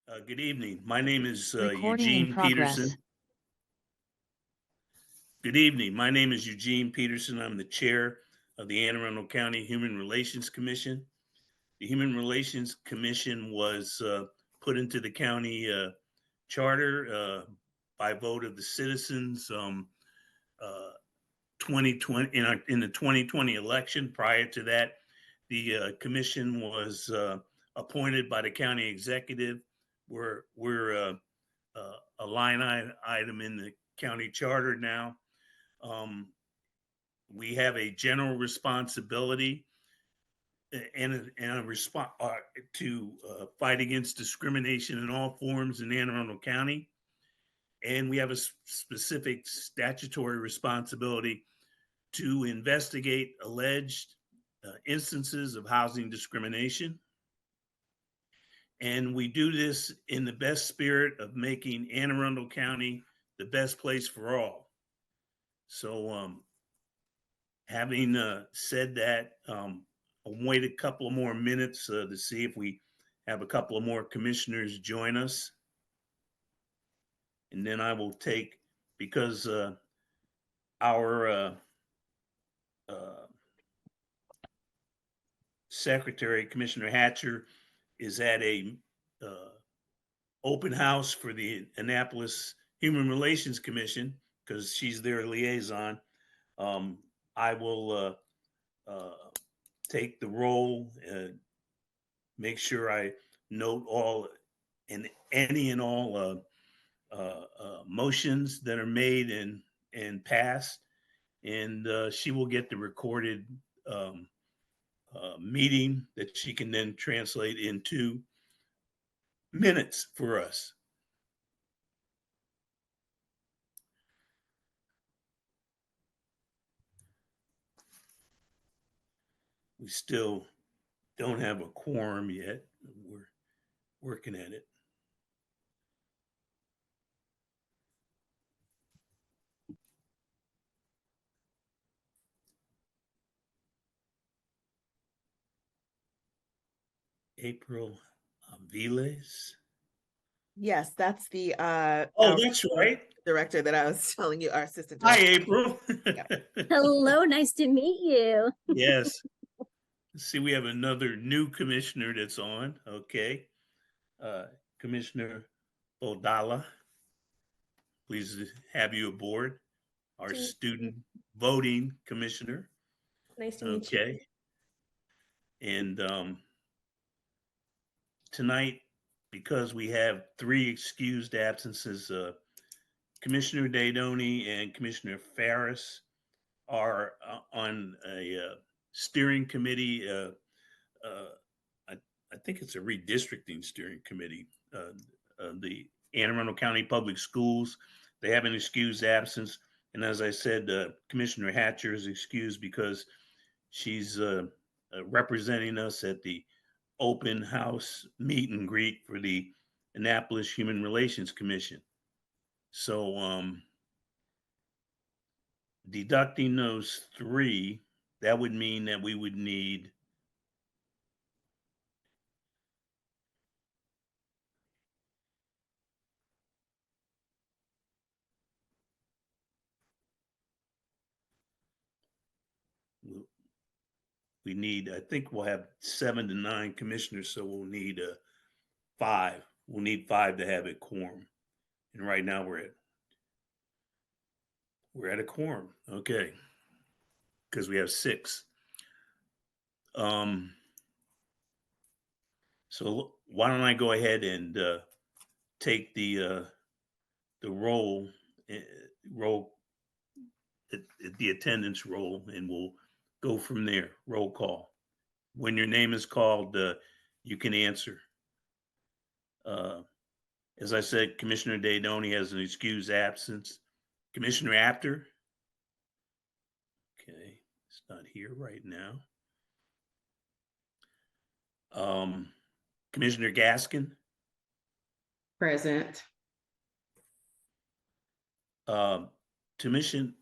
Good evening. My name is Recording in Eugene progress. Peterson. Good evening. My name is Eugene Peterson. I'm the chair of the Anne Arundel County Human Relations Commission. The Human Relations Commission was put into the county charter by vote of the citizens 2020 in the 2020 election. Prior to that, the commission was appointed by the county executive. We're a line item in the county charter now. We have a general responsibility and a response to fight against discrimination in all forms in Anne Arundel County, and we have a specific statutory responsibility to investigate alleged instances of housing discrimination. And we do this in the best spirit of making Anne Arundel County the best place for all. So, having said that, I'll wait a couple of more minutes to see if we have a couple of more commissioners join us. And then I will take, because our secretary, Commissioner Hatcher, is at a open house for the Annapolis Human Relations Commission because she's their liaison. I will take the roll, make sure I note all and any and all motions that are made and passed, and she will get the recorded meeting that she can then translate into minutes for us. We still don't have a quorum yet. We're working at it. April Viles. Yes, that's the that's right. Director that I was telling you, our assistant Hi, director. April. Hello, nice to meet you. Yes. See, we have another new commissioner that's on. Okay. Commissioner Odala, pleased to have you aboard, our student voting commissioner. Nice to meet you. Okay. And tonight, because we have 3 excused absences, Commissioner Daydoni and Commissioner Farris are on a steering committee. I think it's a redistricting steering committee. The Anne Arundel County Public Schools, they have an excused absence. And as I said, Commissioner Hatcher is excused because she's representing us at the open house meet and greet for the Annapolis Human Relations Commission. So deducting those 3, that would mean that we would need I think we'll have 7 to 9 commissioners, so we'll need 5. We'll need 5 to have a quorum. And right now we're at a quorum. Okay. Because we have 6. So why don't I go ahead and take the roll the attendance roll, and we'll go from there. Roll call. When your name is called, you can answer. As I said, Commissioner Daydoni has an excused absence. Commissioner Apter? Okay, it's not here right now. Commissioner Gaskin? Present. Commissioner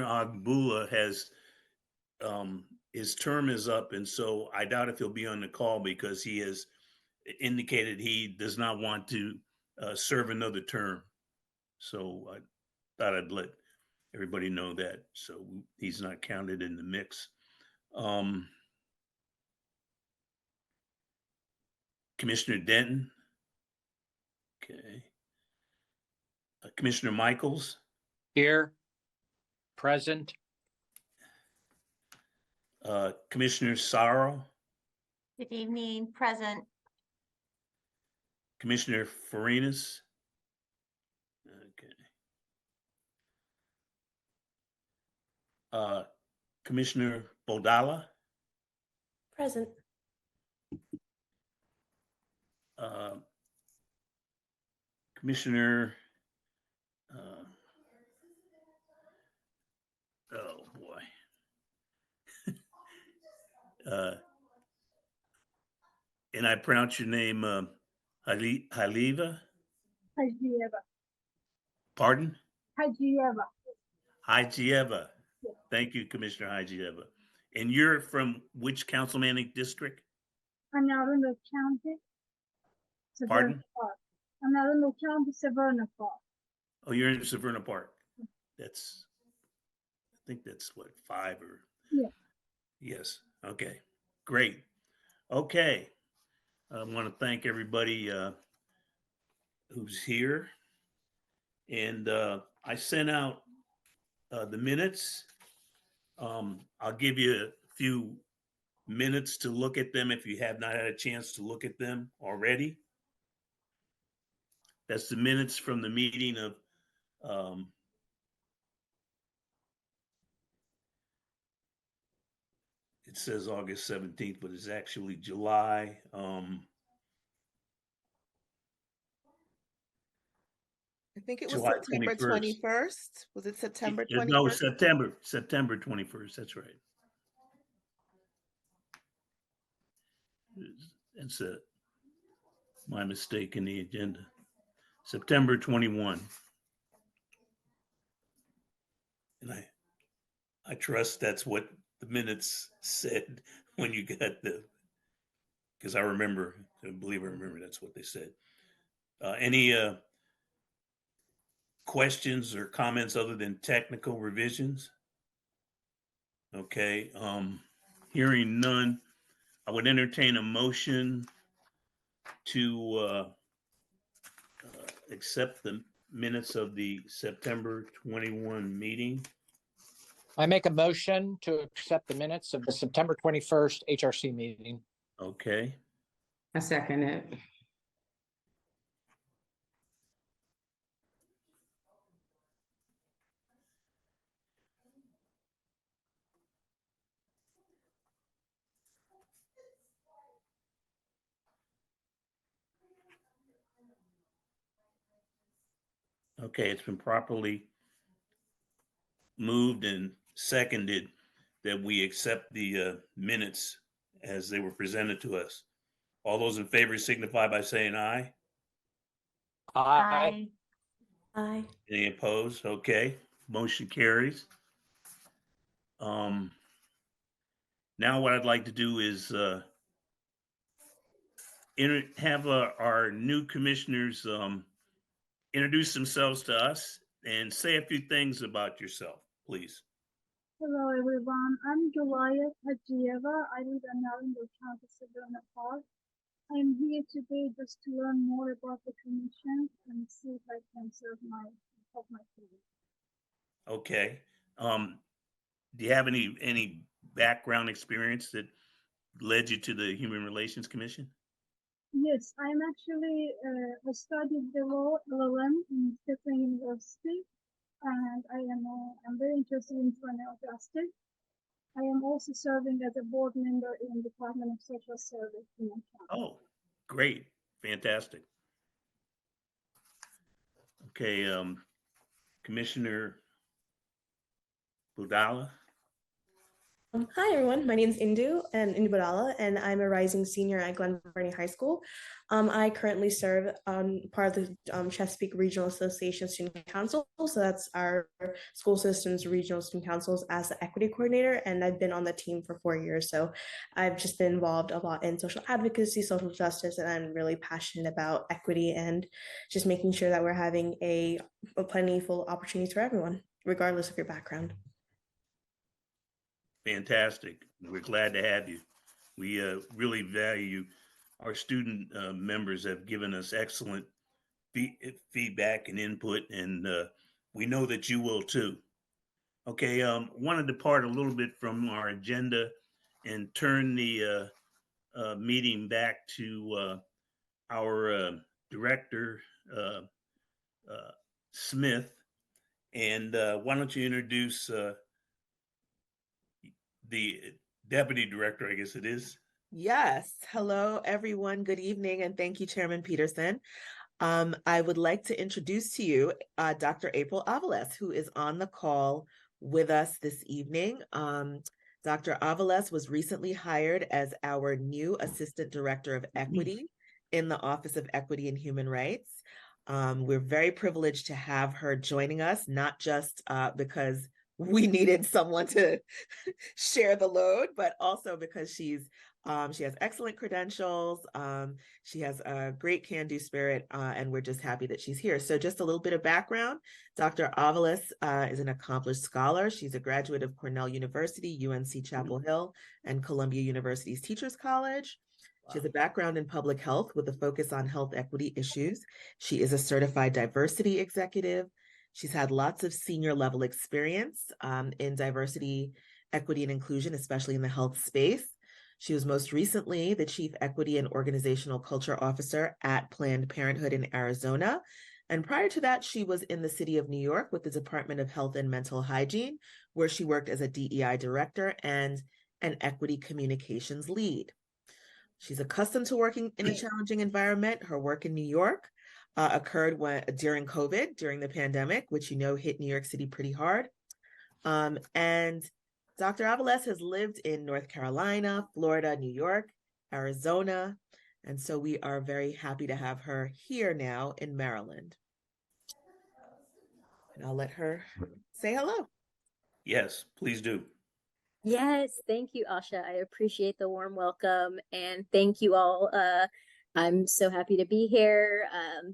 Agbula has his term is up, and so I doubt if he'll be on the call because he has indicated he does not want to serve another term. So I thought I'd let everybody know that. So he's not counted in the mix. Commissioner Denton. Okay. Commissioner Michaels. Here. Present. Commissioner Sorrow. Good evening, present. Commissioner Farinas. Okay. Commissioner Bodala. Present. Commissioner, oh boy. And I pronounce your name Haliva? Hajieva. Pardon? Hajieva. Hajieva. Yes. Thank you, Commissioner Hajieva. And you're from which councilmanic district? I'm Arundel County. Pardon? Severna Park. I'm Arundel County, Severna Park. Oh, you're in Severna Park. That's, I think that's what, 5 or? Yeah. Yes. Okay. Great. Okay. I want to thank everybody who's here. And I sent out the minutes. I'll give you a few minutes to look at them if you have not had a chance to look at them already. That's the minutes from the meeting of it says August 17th, but it's actually July. I think it was July September 21st. 21st. Was it September Yeah, 21st? no, September 21st. That's right. That's my mistake in the agenda. September 21. And I trust that's what the minutes said when you got because I believe I remember that's what they said. Any questions or comments other than technical revisions? Okay, hearing none, I would entertain a motion to accept the minutes of the September 21 meeting. I make a motion to accept the minutes of the September 21st HRC meeting. Okay, I second it. okay, it's been properly moved and seconded that we accept the minutes as they were presented to us. All those in favor signify by saying aye. Aye. Aye. Any opposed? Okay, motion carries. Now what I'd like to do is have our new commissioners introduce themselves to us and say a few things about yourself, please. Hello, everyone. I'm Julia Hajieva. I live in Arundel County, Severna Park. I'm here today just to learn more about the commission and see if I can help my community. Okay. Do you have any background experience that led you to the Human Relations Commission? Yes, I'm actually, I studied the law LLM in State University, and I'm very interested in criminal justice. I am also serving as a board member in the Department of Social Service in my county. Oh, great. Fantastic. Okay, Commissioner Budala. Hi everyone, my name is Indu Badala, and I'm a rising senior at Glen Burnie High School. I currently serve on part of the Chesapeake Regional Association Student Council, so that's our school system's regional student councils as the equity coordinator, and I've been on the team for 4 years. So I've just been involved a lot in social advocacy, social justice, and I'm really passionate about equity and just making sure that we're having a plentiful opportunities for everyone, regardless of your background. Fantastic. We're glad to have you. We really value our student members have given us excellent feedback and input, and we know that you will too. Okay, want to depart a little bit from our agenda and turn the meeting back to our director, Smith. And why don't you introduce the deputy director, I guess it is. Yes. Hello, everyone. Good evening, and thank you, Chairman Peterson. I would like to introduce to you Dr. April Avalos, who is on the call with us this evening. Dr. Avalos was recently hired as our new Assistant Director of Equity in the Office of Equity and Human Rights. We're very privileged to have her joining us, not just because we needed someone to share the load, but also because she has excellent credentials. She has a great can-do spirit, and we're just happy that she's here. So just a little bit of background. Dr. Avalos is an accomplished scholar. She's a graduate of Cornell University, UNC Chapel Hill, and Columbia University's Teachers College. She has a background in public health with a focus on health equity issues. She is a certified diversity executive. She's had lots of senior level experience in diversity, equity, and inclusion, especially in the health space. She was most recently the Chief Equity and Organizational Culture Officer at Planned Parenthood in Arizona. And prior to that, she was in the city of New York with the Department of Health and Mental Hygiene, where she worked as a DEI director and an equity communications lead. She's accustomed to working in a challenging environment. Her work in New York occurred during COVID, during the pandemic, which hit New York City pretty hard. And Dr. Avalos has lived in North Carolina, Florida, New York, Arizona, and so we are very happy to have her here now in Maryland. And I'll let her say hello. Yes, please do. Yes, thank you, Asha. I appreciate the warm welcome and thank you all. I'm so happy to be here.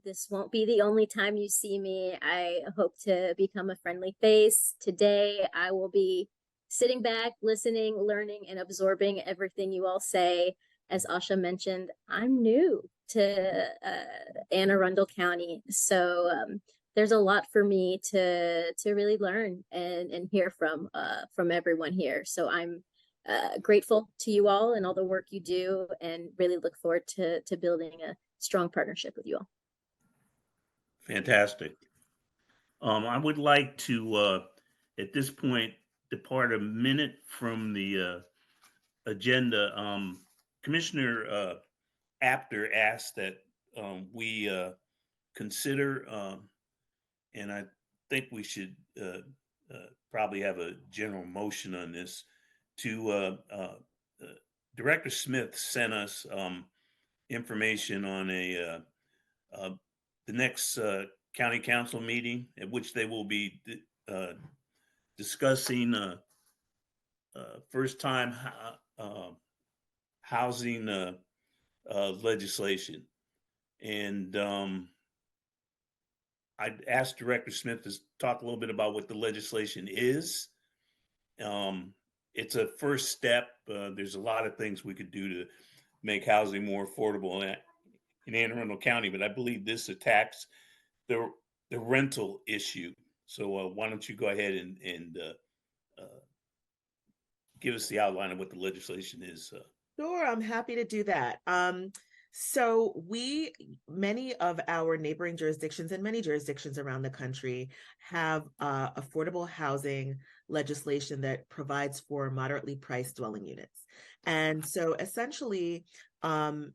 This won't be the only time you see me. I hope to become a friendly face. Today, I will be sitting back, listening, learning, and absorbing everything you all say. As Asha mentioned, I'm new to Anne Arundel County, so there's a lot for me to really learn and hear from everyone here. So I'm grateful to you all and all the work you do, and really look forward to building a strong partnership with you all. Fantastic. I would like to, at this point, depart a minute from the agenda. Commissioner Apter asked that we consider, and I think we should probably have a general motion on this, to Director Smith sent us information on the next county council meeting at which they will be discussing first time housing legislation. And I asked Director Smith to talk a little bit about what the legislation is. It's a first step. There's a lot of things we could do to make housing more affordable in Anne Arundel County, but I believe this attacks the rental issue. So why don't you go ahead and give us the outline of what the legislation is? Sure, I'm happy to do that. So many of our neighboring jurisdictions and many jurisdictions around the country have affordable housing legislation that provides for moderately priced dwelling units. And so essentially, the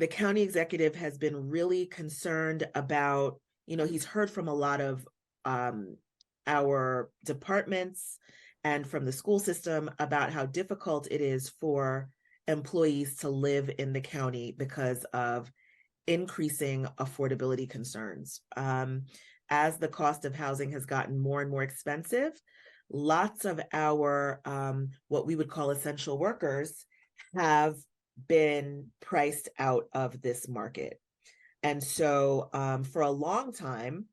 county executive has been really concerned about, he's heard from a lot of our departments and from the school system about how difficult it is for employees to live in the county because of increasing affordability concerns. As the cost of housing has gotten more and more expensive, lots of our what we would call essential workers have been priced out of this market. And so for a long time,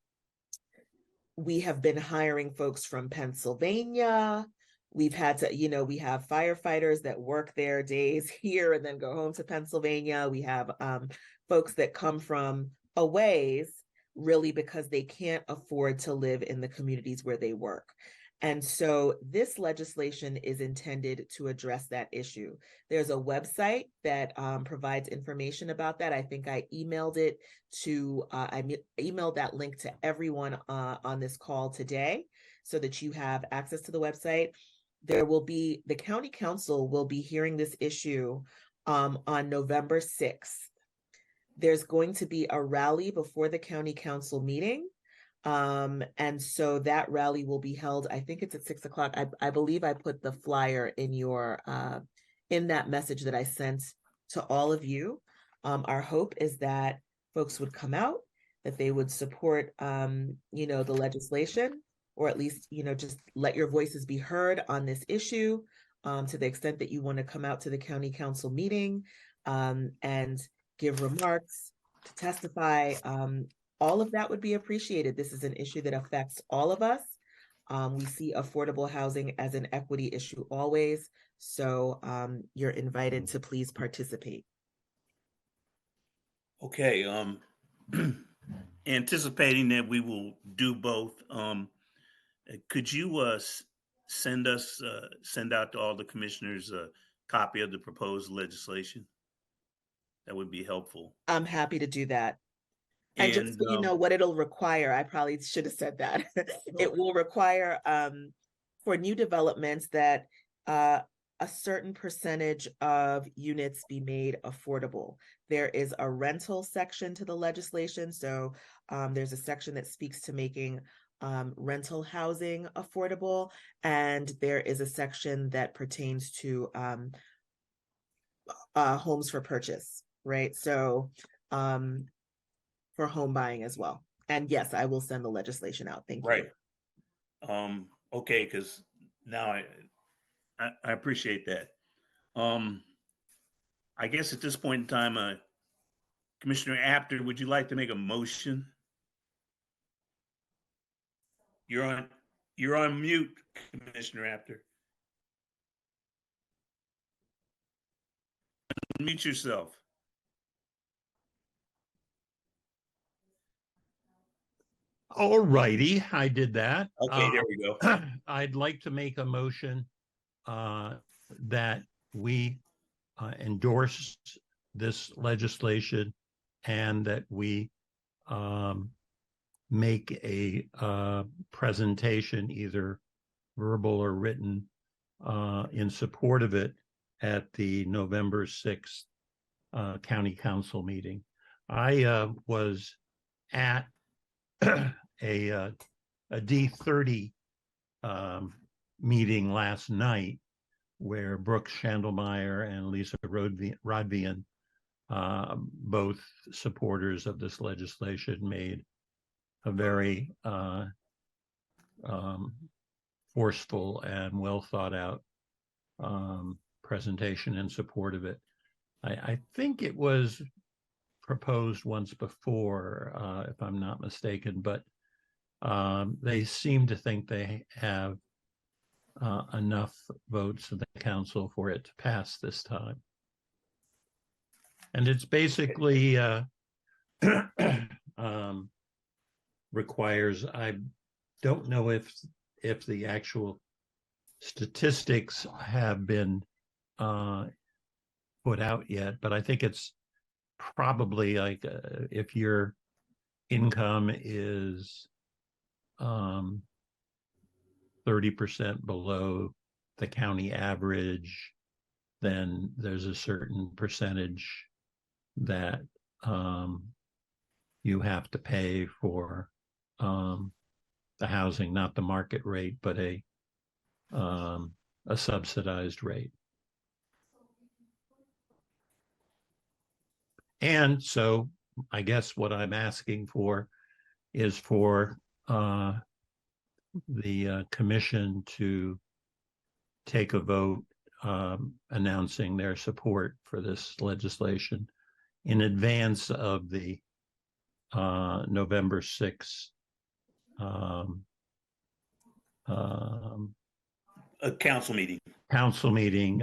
we have been hiring folks from Pennsylvania. We've had to, we have firefighters that work their days here and then go home to Pennsylvania. We have folks that come from a ways, really because they can't afford to live in the communities where they work. And so this legislation is intended to address that issue. There's a website that provides information about that. I think I emailed it to, I emailed that link to everyone on this call today so that you have access to the website. The county council will be hearing this issue on November 6th. There's going to be a rally before the county council meeting. And so that rally will be held, I think it's at 6 o'clock. I believe I put the flyer in in that message that I sent to all of you. Our hope is that folks would come out, that they would support, the legislation, or at least, just let your voices be heard on this issue, to the extent that you want to come out to the county council meeting, and give remarks, to testify. All of that would be appreciated. This is an issue that affects all of us. We see affordable housing as an equity issue always. So you're invited to please participate. Okay. Anticipating that we will do both, could you send out to all the commissioners a copy of the proposed legislation? That would be helpful. I'm happy to do that. And just so you know what it'll require, I probably should have said that. It will require for new developments that a certain percentage of units be made affordable. There is a rental section to the legislation. So there's a section that speaks to making rental housing affordable. And there is a section that pertains to homes for purchase, right? So for home buying as well. And yes, I will send the legislation out. Thank you. Right. Okay, because now I appreciate that. I guess at this point in time, Commissioner Apter, would you like to make a motion? You're on mute, Commissioner Apter. Mute yourself. All righty, I did that. Okay, there we go. I'd like to make a motion that we endorse this legislation and that we make a presentation, either verbal or written, in support of it at the November 6th County Council meeting. I was at a D30 meeting last night where Brooke Schandelmeyer and Lisa Rodvian, both supporters of this legislation, made a very forceful and well thought out presentation in support of it. I think it was proposed once before, if I'm not mistaken, but they seem to think they have enough votes in the council for it to pass this time. And it's basically requires, I don't know if the actual statistics have been put out yet, but I think it's probably like if your income is 30% below the county average, then there's a certain percentage that you have to pay for the housing, not the market rate, but a a subsidized rate. And so I guess what I'm asking for is for the commission to take a vote announcing their support for this legislation in advance of the November 6th A council meeting. council meeting,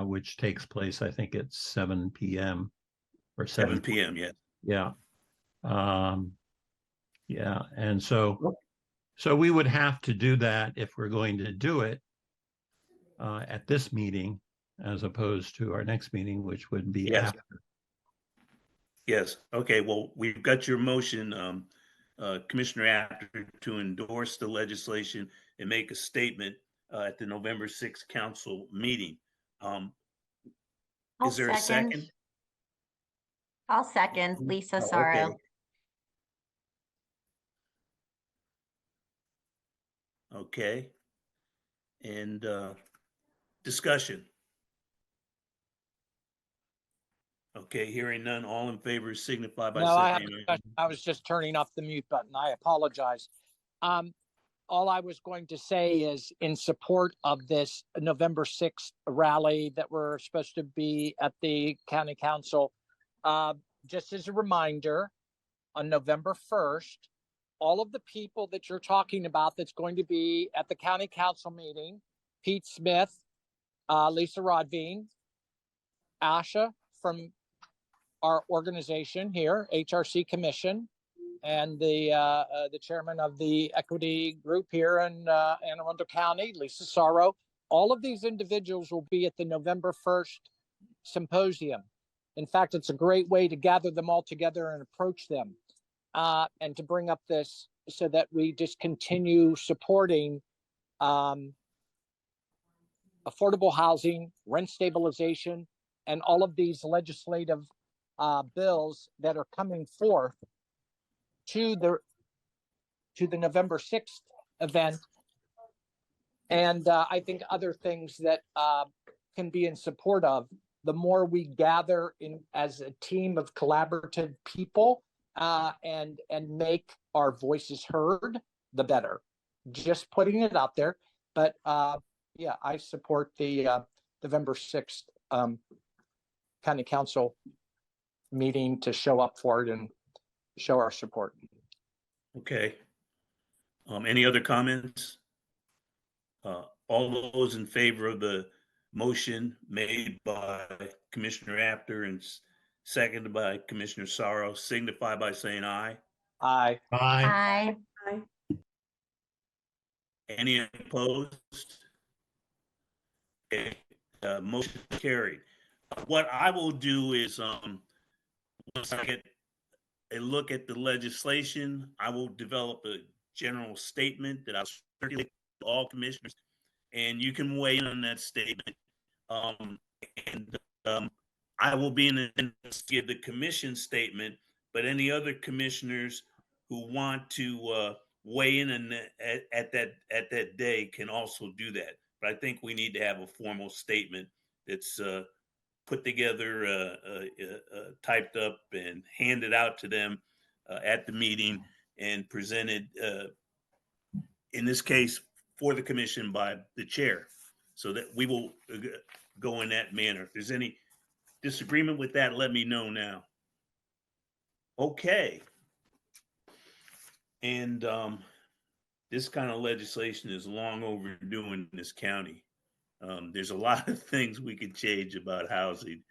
which takes place, I think, at 7 p.m. or 7 p.m. Yes. Yeah. Yeah. And so we would have to do that if we're going to do it at this meeting, as opposed to our next meeting, which would be Yes. after. Yes. Okay. Well, we've got your motion, Commissioner Apter, to endorse the legislation and make a statement at the November 6th council meeting. Is there a second? I'll second Lisa Oh, Sorrow. okay. Okay. And discussion. Okay, hearing none, all in favor signify by No, I have, saying I was just turning off the mute button. I apologize. All I was going to say is in support of this November 6th rally that we're supposed to be at the county council. Just as a reminder, on November 1st, all of the people that you're talking about that's going to be at the county council meeting, Pete Smith, Lisa Rodvine, Asha from our organization here, HRC Commission, and the chairman of the equity group here in Anne Arundel County, Lisa Sorrow. All of these individuals will be at the November 1st symposium. In fact, it's a great way to gather them all together and approach them and to bring up this so that we just continue supporting affordable housing, rent stabilization, and all of these legislative bills that are coming forth to the November 6th event. And I think other things that can be in support of. The more we gather in as a team of collaborative people and make our voices heard, the better. Just putting it out there. But yeah, I support the November 6th county council meeting to show up for it and show our support. Okay. Any other comments? All those in favor of the motion made by Commissioner Apter and seconded by Commissioner Sorrow signify by saying aye. Aye. Aye. Aye. Any opposed? Okay, motion carried. What I will do is once I get a look at the legislation, I will develop a general statement that I'll circulate to all commissioners, and you can weigh in on that statement. I will be in attendance to give the commission statement, but any other commissioners who want to weigh in at that day can also do that. But I think we need to have a formal statement that's put together, typed up, and handed out to them at the meeting and presented, in this case, for the commission by the chair, so that we will go in that manner. If there's any disagreement with that, let me know now. Okay. And this kind of legislation is long overdue in this county. There's a lot of things we could change about housing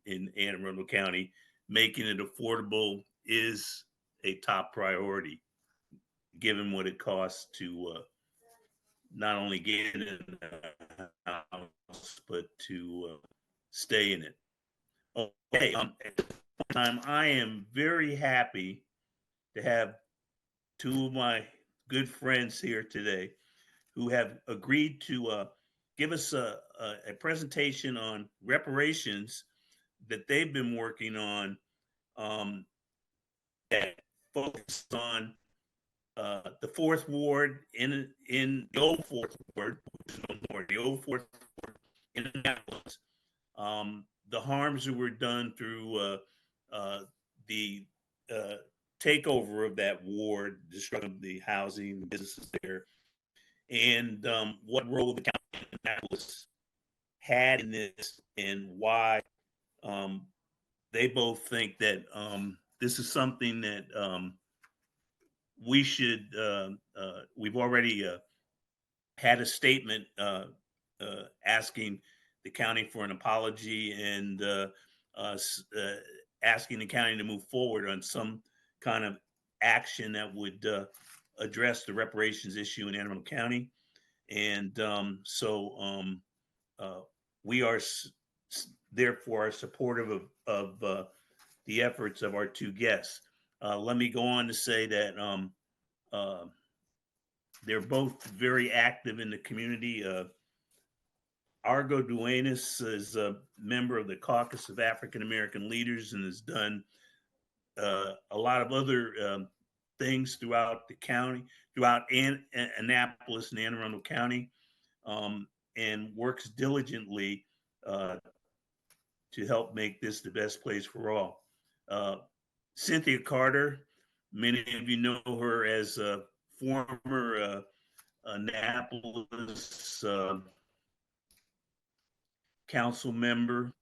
in Anne Arundel County. Making it affordable is a top priority, given what it costs to not only get in a house, but to stay in it. Okay, at this time, I am very happy to have two of my good friends here today who have agreed to give us a presentation on reparations that they've been working on that focus on the fourth ward in the old fourth ward, which is no more, the old fourth ward in Annapolis. The harms that were done through the takeover of that ward, destruction of the housing businesses there, and what role the county of Annapolis had in this, and why they both think that this is something that we should. We've already had a statement asking the county for an apology and asking the county to move forward on some kind of action that would address the reparations issue in Anne Arundel County. And we are therefore supportive of the efforts of our two guests. Let me go on to say that they're both very active in the community. Argo Duenas is a member of the Caucus of African American Leaders and has done a lot of other things throughout the county, throughout Annapolis and Anne Arundel County, and works diligently to help make this the best place for all. Cynthia Carter, many of you know her as a former Annapolis council member,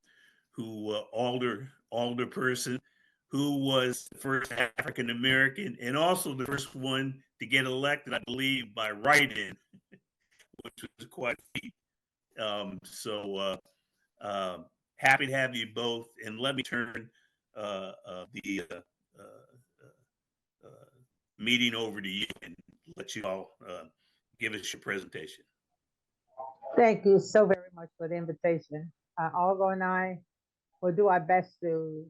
who alder person, who was the first African American and also the first one to get elected, I believe, by write-in, which was quite a feat. Happy to have you both, and let me turn the meeting over to you and let you all give us your presentation. Thank you so very much for the invitation. Argo and I will do our best to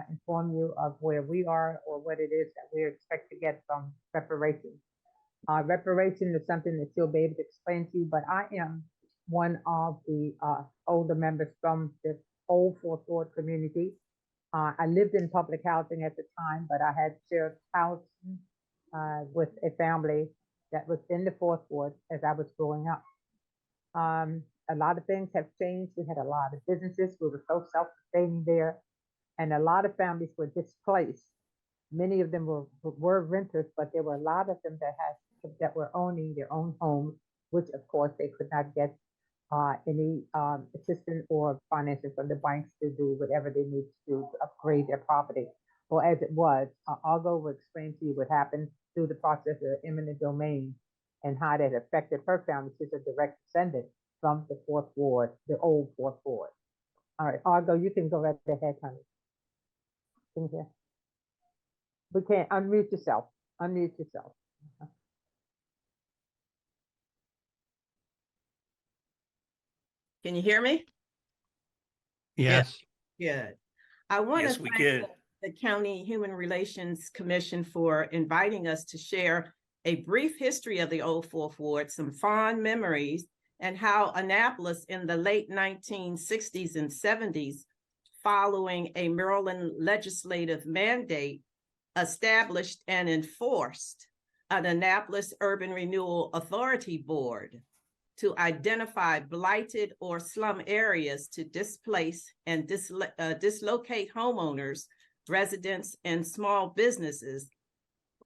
inform you of where we are or what it is that we expect to get from reparations. Reparation is something that you'll be able to explain to you, but I am one of the older members from the old Fourth Ward community. I lived in public housing at the time, but I had shared housing with a family that was in the Fourth Ward as I was growing up. A lot of things have changed. We had a lot of businesses. We were so self-sustaining there, and a lot of families were displaced. Many of them were renters, but there were a lot of them that were owning their own homes, which of course they could not get any assistance or financing from the banks to do whatever they need to do to upgrade their property. Or as it was, Argo will explain to you what happened through the process of eminent domain and how that affected her family. She's a direct descendant from the Fourth Ward, the old Fourth Ward. All right, Argo, you can go right ahead, honey. Can you hear? We can't unmute yourself. Unmute yourself. Can you hear me? Yes. Good. I want Yes, to we thank can. the County Human Relations Commission for inviting us to share a brief history of the old Fourth Ward, some fond memories, and how Annapolis in the late 1960s and 70s, following a Maryland legislative mandate, established and enforced an Annapolis Urban Renewal Authority Board to identify blighted or slum areas to displace and dislocate homeowners, residents, and small businesses,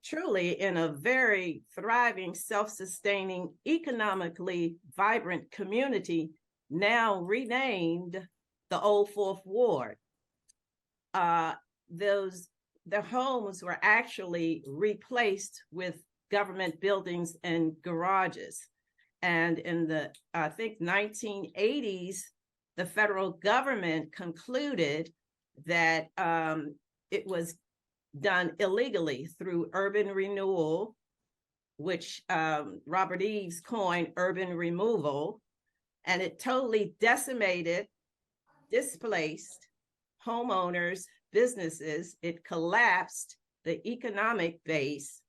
truly in a very thriving, self-sustaining, economically vibrant community, now renamed the Old Fourth Ward. The homes were actually replaced with government buildings and garages. And in the, I think, 1980s, the federal government concluded that it was done illegally through urban renewal, which Robert Eves coined urban removal, and it totally decimated, displaced homeowners, businesses. It collapsed the economic base,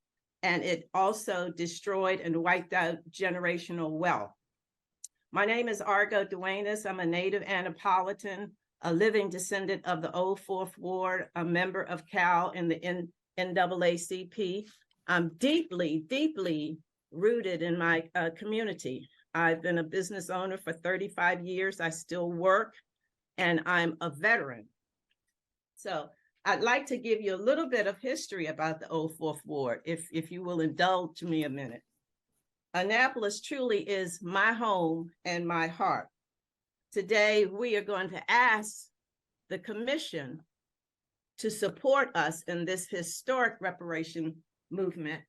and it also destroyed and wiped out generational wealth. My name is Argo Duenas. I'm a native Annapolitan, a living descendant of the old Fourth Ward, a member of CAL and the NAACP, I'm deeply, deeply rooted in my community. I've been a business owner for 35 years. I still work, and I'm a veteran. So I'd like to give you a little bit of history about the Old Fourth Ward, if you will indulge me a minute. Annapolis truly is my home and my heart. Today, we are going to ask the commission to support us in this historic reparation movement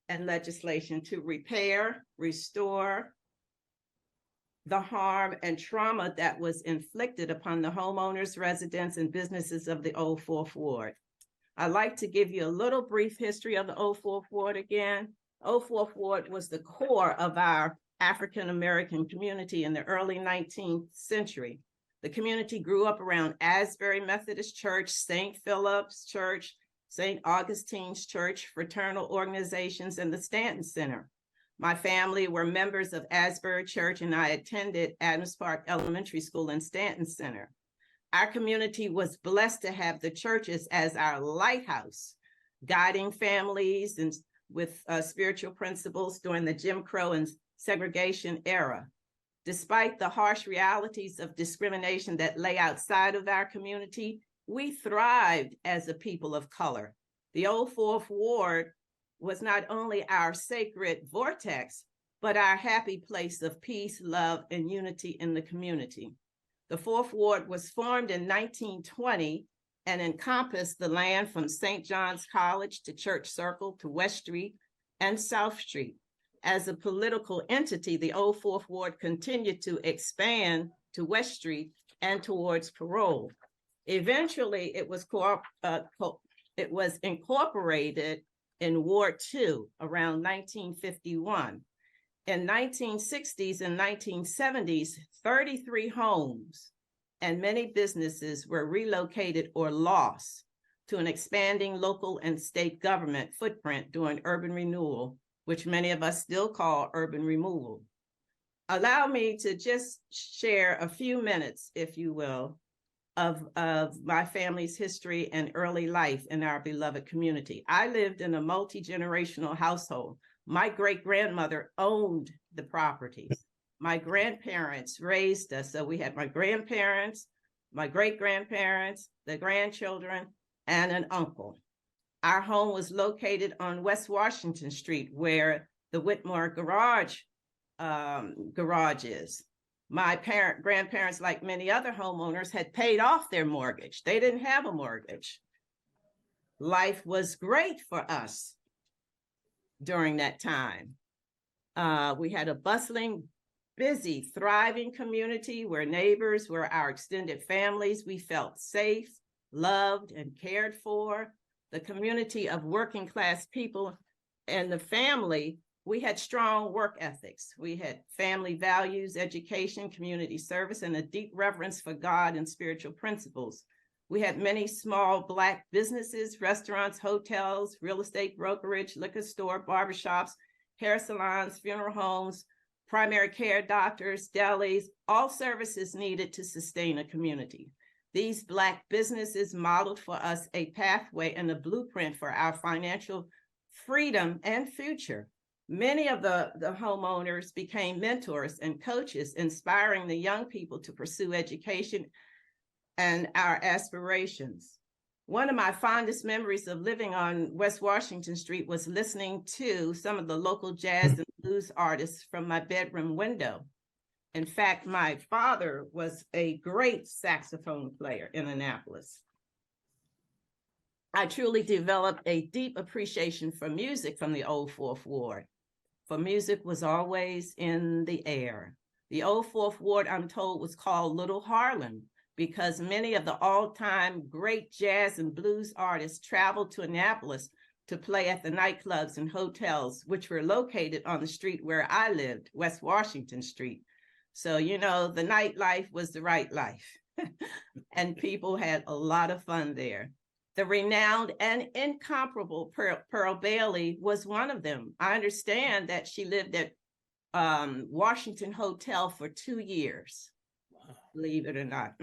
and legislation to repair, restore the harm and trauma that was inflicted upon the homeowners, residents, and businesses of the Old Fourth Ward. I'd like to give you a little brief history of the Old Fourth Ward again. Old Fourth Ward was the core of our African-American community in the early 19th century. The community grew up around Asbury Methodist Church, St. Philip's Church, St. Augustine's Church, fraternal organizations, and the Stanton Center. My family were members of Asbury Church, and I attended Adams Park Elementary School and Stanton Center. Our community was blessed to have the churches as our lighthouse, guiding families and with spiritual principles during the Jim Crow and segregation era. Despite the harsh realities of discrimination that lay outside of our community, we thrived as a people of color. The Old Fourth Ward was not only our sacred vortex, but our happy place of peace, love, and unity in the community. The Fourth Ward was formed in 1920 and encompassed the land from St. John's College to Church Circle to West Street and South Street. As a political entity, the Old Fourth Ward continued to expand to West Street and towards Parole. Eventually, it was incorporated in Ward 2 around 1951. In 1960s and 1970s, 33 homes and many businesses were relocated or lost to an expanding local and state government footprint during urban renewal, which many of us still call urban removal. Allow me to just share a few minutes, if you will, of my family's history and early life in our beloved community. I lived in a multi-generational household. My great-grandmother owned the properties. My grandparents raised us. So we had my grandparents, my great-grandparents, the grandchildren, and an uncle. Our home was located on West Washington Street, where the Whitmore garage is. My grandparents, like many other homeowners, had paid off their mortgage. They didn't have a mortgage. Life was great for us during that time. We had a bustling, busy, thriving community where neighbors were our extended families. We felt safe, loved, and cared for. The community of working class people and the family, we had strong work ethics. We had family values, education, community service, and a deep reverence for God and spiritual principles. We had many small Black businesses, restaurants, hotels, real estate brokerage, liquor store, barbershops, hair salons, funeral homes, primary care doctors, delis, all services needed to sustain a community. These Black businesses modeled for us a pathway and a blueprint for our financial freedom and future. Many of the homeowners became mentors and coaches, inspiring the young people to pursue education and our aspirations. One of my fondest memories of living on West Washington Street was listening to some of the local jazz and blues artists from my bedroom window. In fact, my father was a great saxophone player in Annapolis. I truly developed a deep appreciation for music from the Old Fourth Ward. For music was always in the air. The Old Fourth Ward, I'm told, was called Little Harlem because many of the all-time great jazz and blues artists traveled to Annapolis to play at the nightclubs and hotels, which were located on the street where I lived, West Washington Street. So, you know, the nightlife was the right life and people had a lot of fun there. The renowned and incomparable Pearl Bailey was one of them. I understand that she lived at Washington Hotel for 2 years, believe it or not.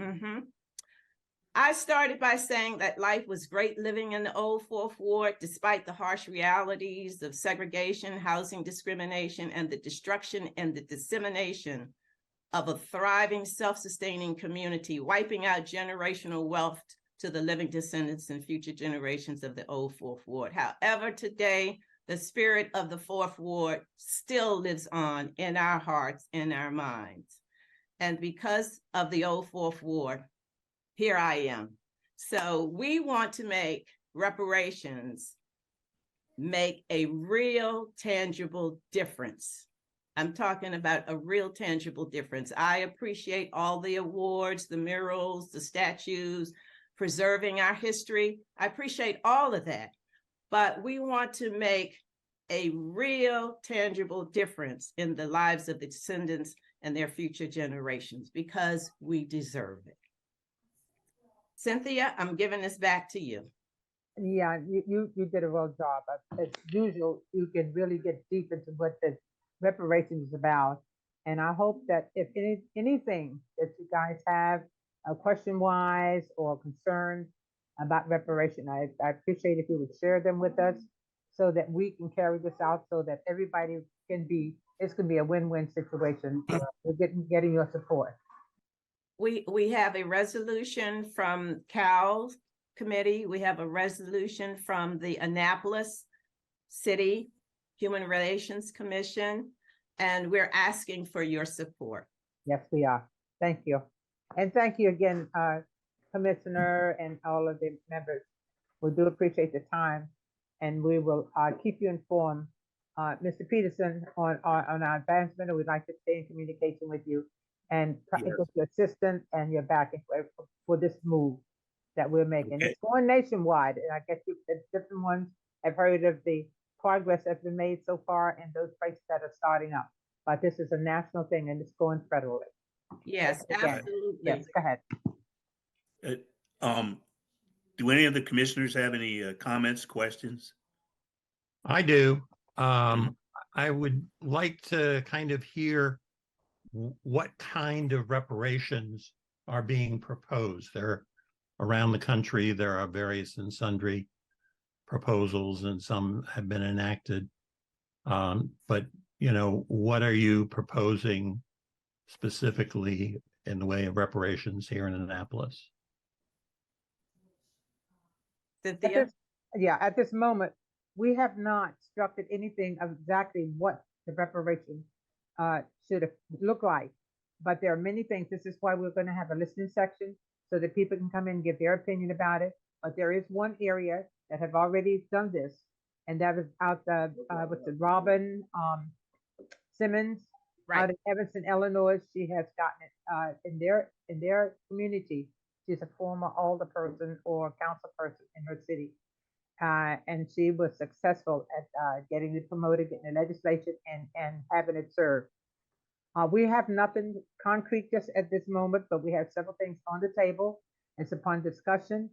I started by saying that life was great living in the old Fourth Ward, despite the harsh realities of segregation, housing discrimination, and the destruction and the dissemination of a thriving, self-sustaining community, wiping out generational wealth to the living descendants and future generations of the old Fourth Ward. However, today, the spirit of the Fourth Ward still lives on in our hearts, in our minds. And because of the old Fourth Ward, here I am. So we want to make reparations make a real tangible difference. I'm talking about a real tangible difference. I appreciate all the awards, the murals, the statues, preserving our history. I appreciate all of that, but we want to make a real tangible difference in the lives of the descendants and their future generations because we deserve it. Cynthia, I'm giving this back to you. Yeah, you did a real job. As usual, you can really get deep into what the reparations is about. And I hope that if anything that you guys have question-wise or concerns about reparation, I appreciate if you would share them with us so that we can carry this out so that everybody can be, it's going to be a win-win situation. We're getting your support. We have a resolution from Cal's committee. We have a resolution from the Annapolis City Human Relations Commission, and we're asking for your support. Yes, we are. Thank you. And thank you again, Commissioner and all of the members. We do appreciate the time, and we will keep you informed. Mr. Peterson, on our advancement, and we'd like to stay in communication with you and get your assistance and your backing for this move that we're making. Okay. It's going nationwide, and I guess the different ones have heard of the progress that's been made so far in those places that are starting up. But this is a national thing, and it's going federally. Yes, absolutely. Yes, go ahead. Do any of the commissioners have any comments, questions? I do. I would like to kind of hear what kind of reparations are being proposed. There, around the country, there are various and sundry proposals, and some have been enacted. But, you know, what are you proposing specifically in the way of reparations here in Annapolis? Cynthia? At this moment, we have not structured anything of exactly what the reparation should look like. But there are many things. This is why we're going to have a listening section so that people can come in and give their opinion about it. But there is one area that have already done this, and that is out with the Robin Simmons out of Evanston, Illinois. She has gotten it in their community. She's a former alderperson or council person in her city. And she was successful at getting it promoted, getting the legislation, and having it served. We have nothing concrete just at this moment, but we have several things on the table. It's upon discussion,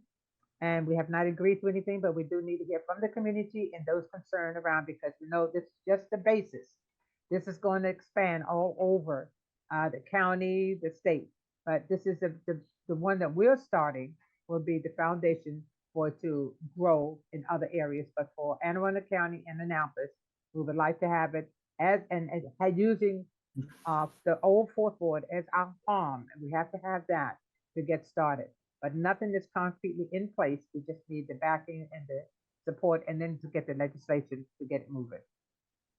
and we have not agreed to anything, but we do need to hear from the community and those concerned around, because we know this is just the basis. This is going to expand all over the county, the state, but this is the one that we're starting will be the foundation for it to grow in other areas. But for Anne Arundel County and Annapolis, we would like to have it as using the old Fourth Ward as our palm, and we have to have that to get started. But nothing is concretely in place. We just need the backing and the support, and then to get the legislation to get it moving.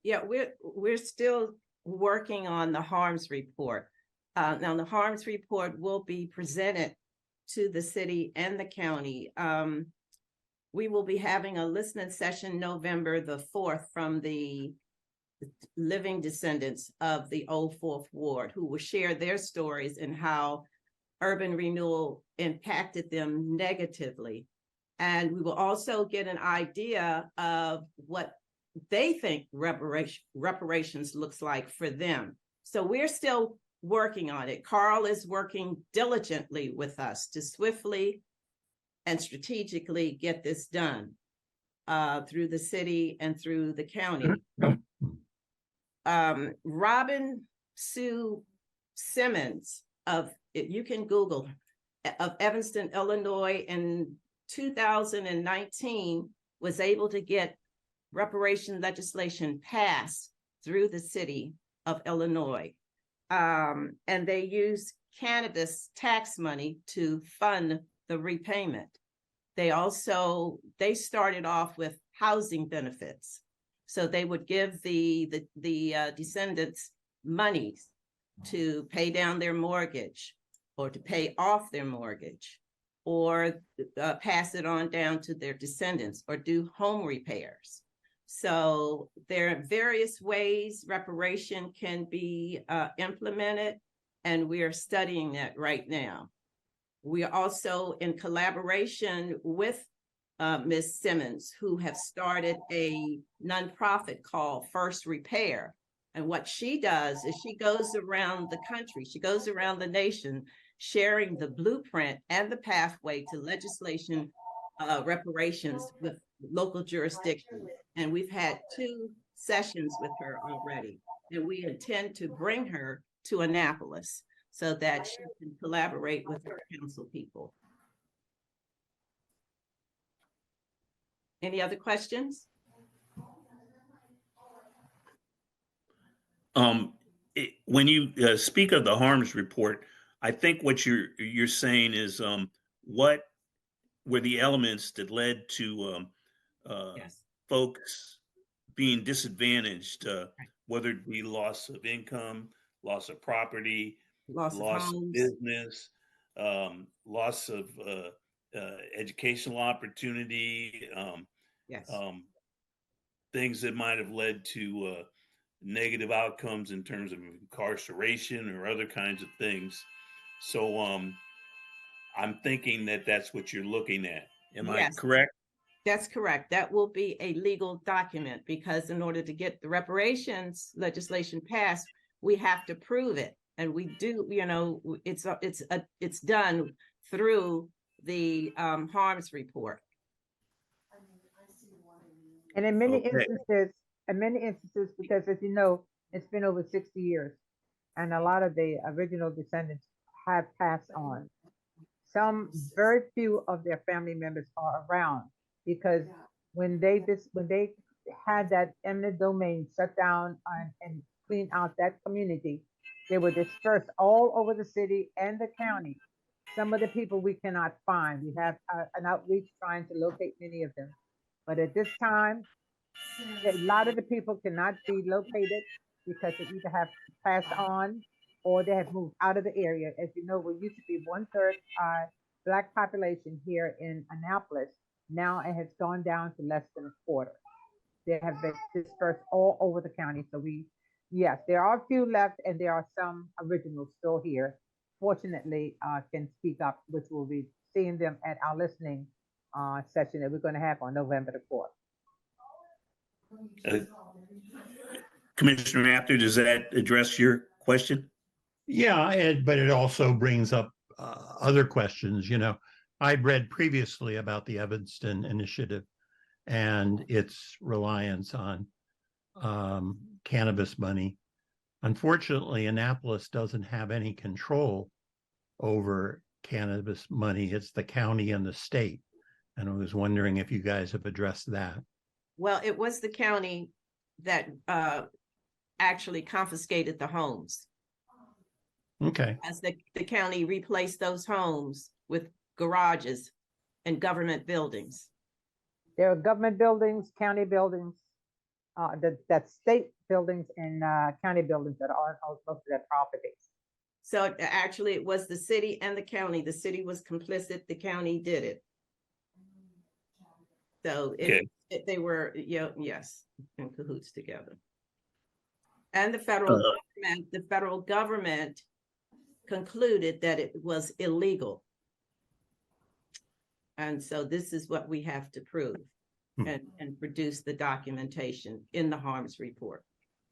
Yeah, we're still working on the harms report. Now, the harms report will be presented to the city and the county. We will be having a listening session November the 4th from the living descendants of the old Fourth Ward, who will share their stories and how urban renewal impacted them negatively. And we will also get an idea of what they think reparations looks like for them. So we're still working on it. Carl is working diligently with us to swiftly and strategically get this done through the city and through the county. Robin Sue Simmons you can Google of Evanston, Illinois in 2019 was able to get reparation legislation passed through the city of Illinois. And they used cannabis tax money to fund the repayment. They started off with housing benefits. So they would give the descendants monies to pay down their mortgage or to pay off their mortgage or pass it on down to their descendants or do home repairs. So there are various ways reparation can be implemented, and we are studying that right now. We are also in collaboration with Ms. Simmons, who have started a nonprofit called First Repair. And what she does is she goes around the country, she goes around the nation, sharing the blueprint and the pathway to legislation reparations with local jurisdictions. And we've had 2 sessions with her already. And we intend to bring her to Annapolis so that she can collaborate with our council people. Any other questions? When you speak of the harms report, I think what you're saying is what were the elements that led to Yes. folks being disadvantaged, whether it be loss of income, loss of property, Loss of loss of homes. business, loss of educational opportunity, Yes. things that might have led to negative outcomes in terms of incarceration or other kinds of things. So I'm thinking that that's what you're looking at. Am I Yes. correct? That's correct. That will be a legal document because in order to get the reparations legislation passed, we have to prove it. And we do, it's done through the harms report. And in many Okay. instances, because as you know, it's been over 60 years, and a lot of the original descendants have passed on. Some very few of their family members are around because when they had that eminent domain shut down and clean out that community, they were dispersed all over the city and the county. Some of the people we cannot find. We have an outreach trying to locate many of them. But at this time, a lot of the people cannot be located because they either have passed on or they have moved out of the area. As you know, we used to be 1/3 Black population here in Annapolis. Now it has gone down to less than a quarter. They have been dispersed all over the county. So yes, there are a few left and there are some originals still here. Fortunately, can speak up, which we'll be seeing them at our listening session that we're going to have on November the 4th. Commissioner Apter, does that address your question? Yeah, but it also brings up other questions. I'd read previously about the Evanston Initiative and its reliance on cannabis money. Unfortunately, Annapolis doesn't have any control over cannabis money. It's the county and the state. And I was wondering if you guys have addressed that. Well, it was the county that actually confiscated the homes. Okay. As the county replaced those homes with garages and government buildings. There are government buildings, county buildings, that state buildings and county buildings that are also their properties. So actually it was the city and the county. The city was complicit, the county did it. So they were, yes, in cahoots together. And the federal government concluded that it was illegal. And so this is what we have to prove and produce the documentation in the harms report,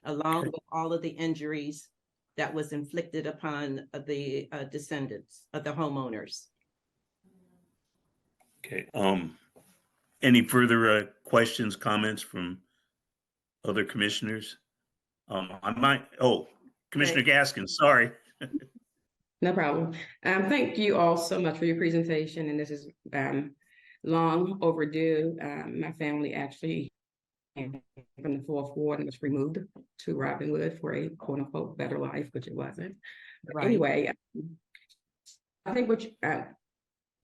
along with all of the injuries that was inflicted upon the descendants of the homeowners. Okay. Any further questions, comments from other commissioners? Commissioner Gaskins, sorry. No problem. Thank you all so much for your presentation, and this is long overdue. My family actually came from the fourth ward and was removed to Robinwood for a quote unquote better life, which it wasn't. But anyway, I think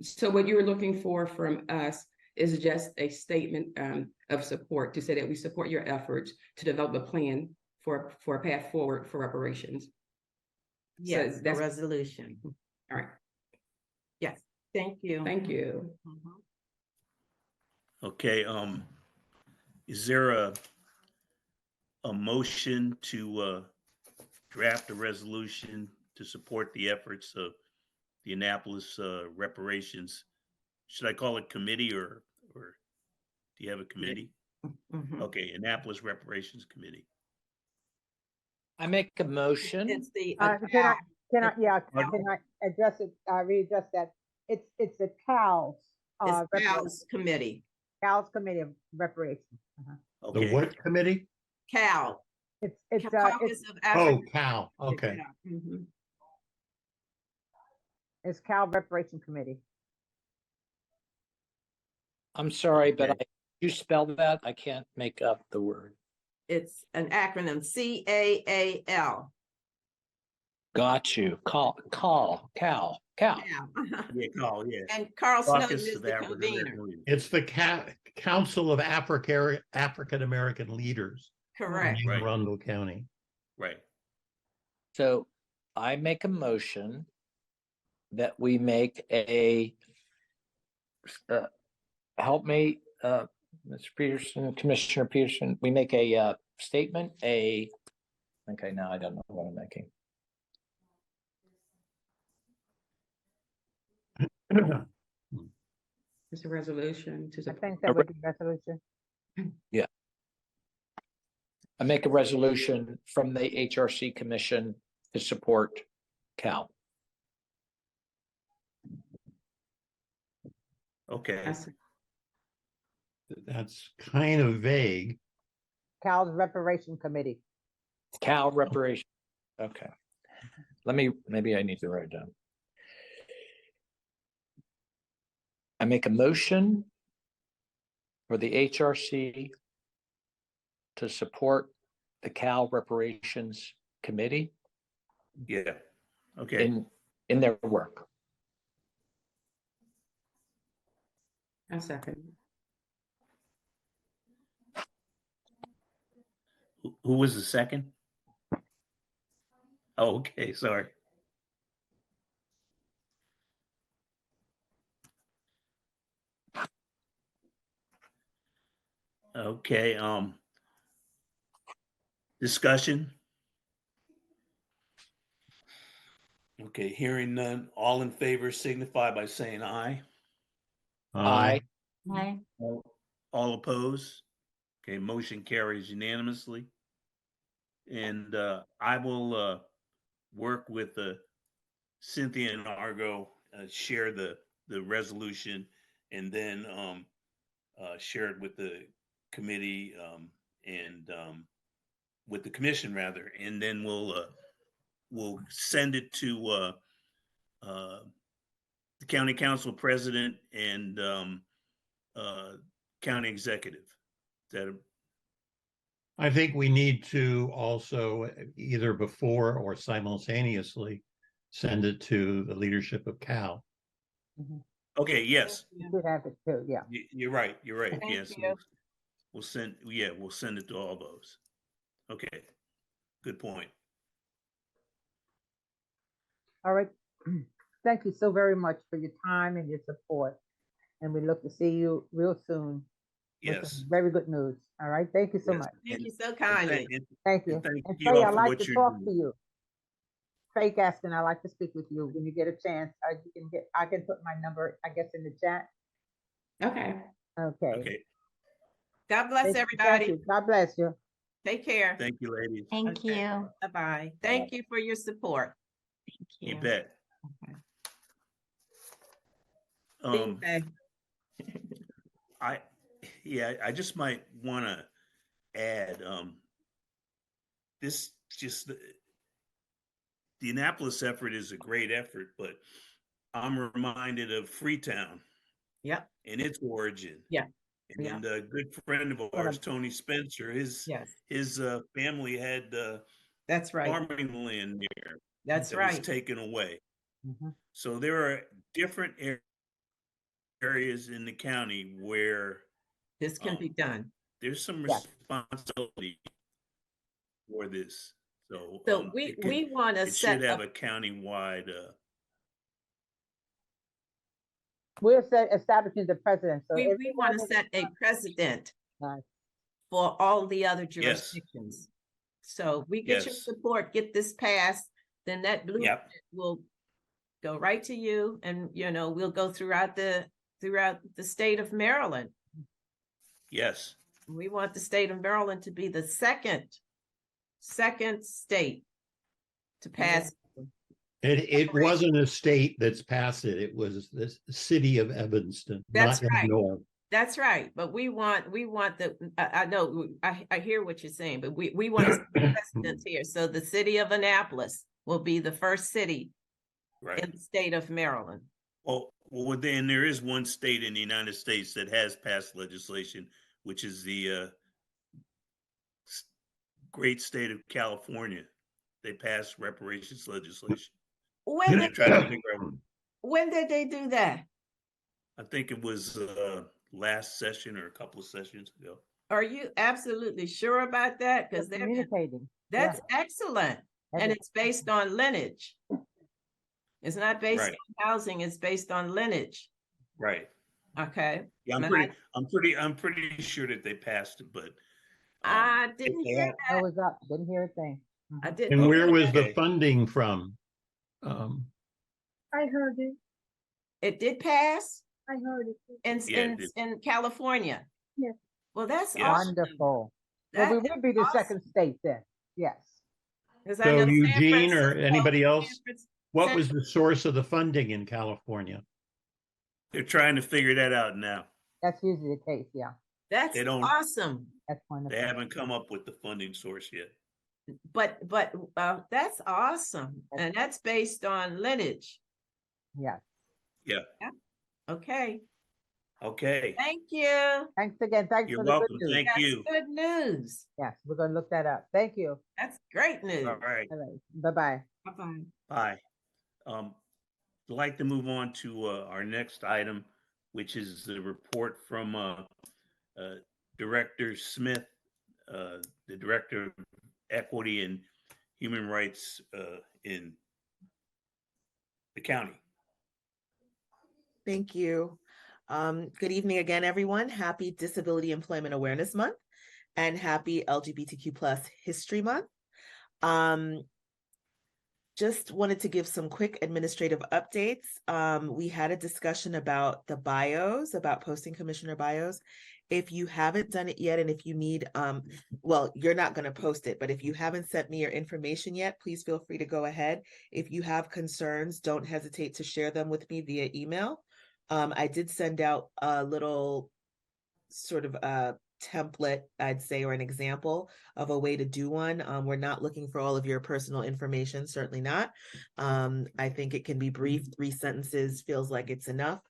so what you were looking for from us is just a statement of support to say that we support your efforts to develop a plan for a path forward for reparations. Yes, So the that's resolution. all right. Yes, thank you. Thank you. Okay, is there a motion to draft a resolution to support the efforts of the Annapolis reparations? Should I call it committee or do you have a committee? Mhm. Okay, Annapolis Reparations Committee. I make a motion. It's the Can I address it, readjust that? It's the CAL's, CAL's committee. CAL's Committee of Reparations. The Okay, what committee? CAL. It's Caucus of Oh, African. Cal. Okay. Mhm. it's CAL Reparation Committee. I'm sorry, but Okay. you spell that? I can't make up the word. It's an acronym, CAAL. Got you. Cal. CAL. yeah, call, yeah. And Carl Snowden Caucus is of the African convener. American Leaders. It's the Council of African American Leaders Correct. in Right. Arundel County. Right. So I make a motion that we make help me, Mr. Peterson, Commissioner Peterson, we make a statement, okay, now I don't know what I'm making. It's a resolution to I support. think that would be resolution. I make a resolution from the HRC Commission to support Cal. Okay. That's kind of vague. CAL's Reparation Committee. Cal reparation. Okay. Maybe I need to write it down. I make a motion for the HRC to support the Cal Reparations Committee Yeah. Okay. in their work. A second. Who was the second? Oh, okay. Sorry. Okay. Discussion. Okay. Hearing none. All in favor signify by saying aye. Aye. Aye. All opposed? Okay, motion carries unanimously. And I will work with Cynthia and Argo, share the resolution, and then share it with the committee and with the commission rather, and then we'll send it to the county council president and county executive. That I think we need to also either before or simultaneously send it to the leadership of Cal. okay? Yes, You should have it too, yeah. you're right. You're right. Thank Yes, you. we'll send. Yeah, we'll send it to all those. Okay, good point. All right. Thank you so very much for your time and your support. And we look to see you real soon with Yes. some very good news. All right. Thank you so Yes. much. Thank you so And kindly. Thank you. thank And you Faye, all I'd for like what to you're talk doing. to you. Faye Gaston, I'd like to speak with you when you get a chance. I can put my number, I guess, in the chat. Okay. Okay. Okay. God bless Thank everybody. you. God bless you. Take care. Thank you, ladies. Thank Okay. you. Bye-bye. Thank you for your support. Thank You you. bet. Okay. I just might want to add this just the Annapolis effort is a great effort, but I'm reminded of Freetown Yep. and its origin. Yeah. And a good friend of ours, Tony Spencer, his family had that's right. farming land there. That's that right. was taken away. Mm-hmm. So there are different areas in the county where this can be done. There's some responsibility for this. So, we want to it should have a countywide. We're establishing the precedent. So we want to set a precedent for all the other jurisdictions. So we get your support, get this passed, then that blueprint will go right to you, and we'll go throughout the state of Maryland. Yes. We want the state of Maryland to be the second state to pass. It wasn't a state that's passed it. It was the city of Evanston, That's not right. Illinois. That's right. But we want the, I know, I hear what you're saying, but we want to set precedent here. So the city of Annapolis will be the first city in the state of Maryland. Well, then there is one state in the United States that has passed legislation, which is the great state of California. They passed reparations legislation. When did they do that? I think it was last session or a couple of sessions ago. Are you absolutely sure about that? Because they're communicating. That's excellent. And it's based on lineage. It's not based on housing, it's based on lineage. Right. Okay. Yeah, I'm pretty sure that they passed it, but I didn't hear that. I was up, didn't hear a thing. I didn't. And where was the funding from? I heard it. It did pass? I heard it. In California. Yes. Well, that's wonderful. Well, we would be the second state then. Yes. So Eugene or anybody else, what was the source of the funding in California? They're trying to figure that out now. That's usually the case, yeah. That's awesome. That's wonderful. They haven't come up with the funding source yet. But that's awesome. And that's based on lineage. Yeah. Yeah. Okay. Okay. Thank you. Thanks again. Thanks You're for the welcome. good news. Thank you. Good news. Yes, we're going to look that up. Thank you. That's great news. All right. All right. Bye-bye. Bye-bye. Bye. I'd like to move on to our next item, which is the report from Director Smith, the Director of Equity and Human Rights in the county. Thank you. Good evening again, everyone. Happy Disability Employment Awareness Month and happy LGBTQ+ History Month. Just wanted to give some quick administrative updates. We had a discussion about the bios, about posting commissioner bios. If you haven't done it yet, and if you need, well, you're not going to post it, but if you haven't sent me your information yet, please feel free to go ahead. If you have concerns, don't hesitate to share them with me via email. I did send out a little sort of a template, I'd say, or an example of a way to do one. We're not looking for all of your personal information, certainly not. I think it can be brief. 3 sentences feels like it's enough.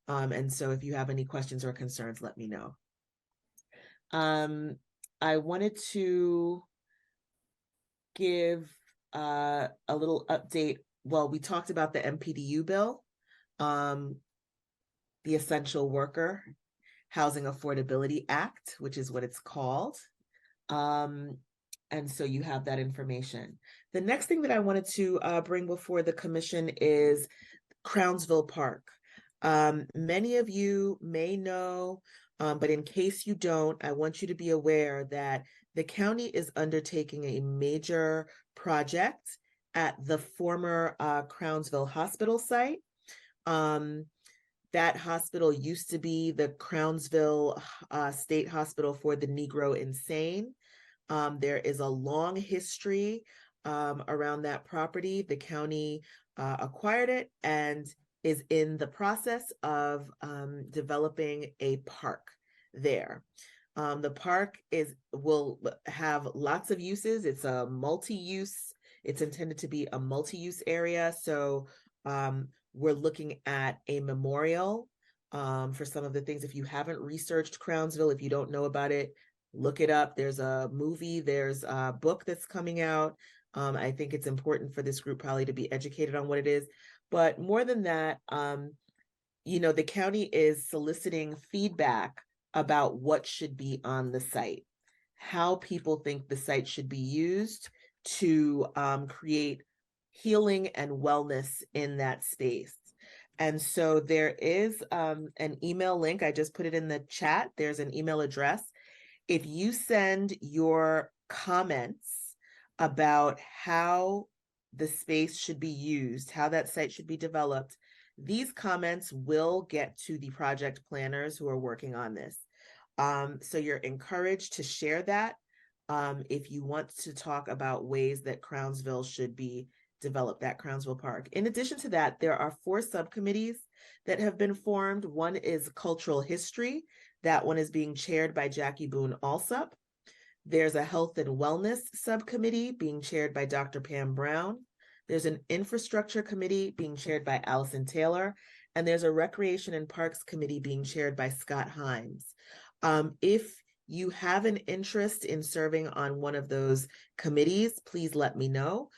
And so if you have any questions or concerns, let me know. I wanted to give a little update. Well, we talked about the MPDU bill, the Essential Worker Housing Affordability Act, which is what it's called. And so you have that information. The next thing that I wanted to bring before the commission is Crownsville Park. Many of you may know, but in case you don't, I want you to be aware that the county is undertaking a major project at the former Crownsville Hospital site. That hospital used to be the Crownsville State Hospital for the Negro Insane. There is a long history around that property. The county acquired it and is in the process of developing a park there. The park will have lots of uses. It's a multi-use It's intended to be a multi-use area. So we're looking at a memorial for some of the things. If you haven't researched Crownsville, if you don't know about it, look it up. There's a movie, there's a book that's coming out. I think it's important for this group probably to be educated on what it is. But more than that, you know, the county is soliciting feedback about what should be on the site, how people think the site should be used to create healing and wellness in that space. And so there is an email link. I just put it in the chat. There's an email address. If you send your comments about how the space should be used, how that site should be developed, these comments will get to the project planners who are working on this. So you're encouraged to share that if you want to talk about ways that Crownsville should be developed, that Crownsville Park. In addition to that, there are 4 subcommittees that have been formed. One is cultural history. That one is being chaired by Jackie Boone Alsup. There's a health and wellness subcommittee being chaired by Dr. Pam Brown. There's an infrastructure committee being chaired by Allison Taylor. And there's a recreation and parks committee being chaired by Scott Himes. If you have an interest in serving on one of those committees, please let me know.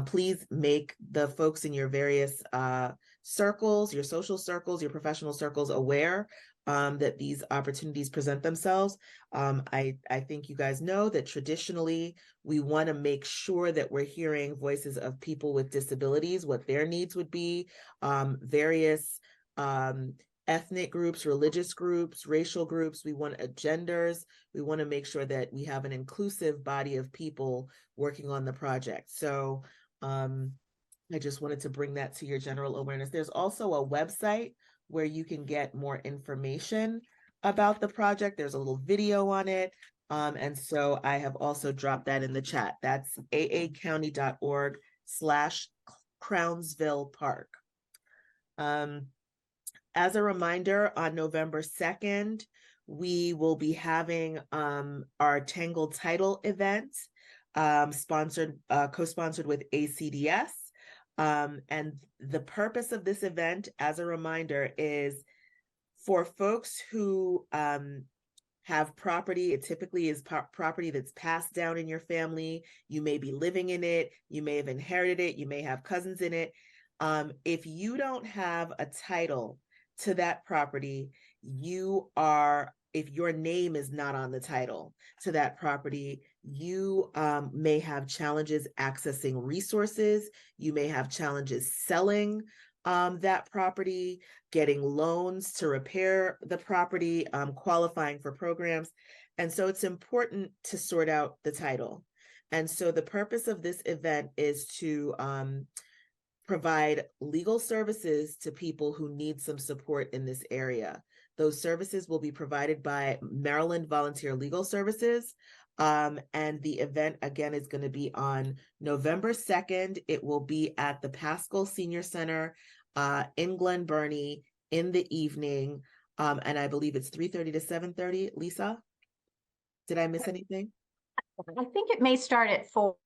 Please make the folks in your various circles, your social circles, your professional circles aware that these opportunities present themselves. I think you guys know that traditionally we want to make sure that we're hearing voices of people with disabilities, what their needs would be, various ethnic groups, religious groups, racial groups. We want genders. We want to make sure that we have an inclusive body of people working on the project. So I just wanted to bring that to your general awareness. There's also a website where you can get more information about the project. There's a little video on it. And so I have also dropped that in the chat. That's aacounty.org/Crownsville Park. As a reminder, on November 2nd, we will be having our Tangled Title event, co-sponsored with ACDS. And the purpose of this event, as a reminder, is for folks who have property. It typically is property that's passed down in your family. You may be living in it. You may have inherited it. You may have cousins in it. If you don't have a title to that property, if your name is not on the title to that property, you may have challenges accessing resources. You may have challenges selling that property, getting loans to repair the property, qualifying for programs. And so it's important to sort out the title. And so the purpose of this event is to provide legal services to people who need some support in this area. Those services will be provided by Maryland Volunteer Legal Services. And the event, again, is going to be on November 2nd. It will be at the Pascal Senior Center in Glen Burnie in the evening. And I believe it's 3:30 to 7:30. Lisa, did I miss anything? I think it may start at 4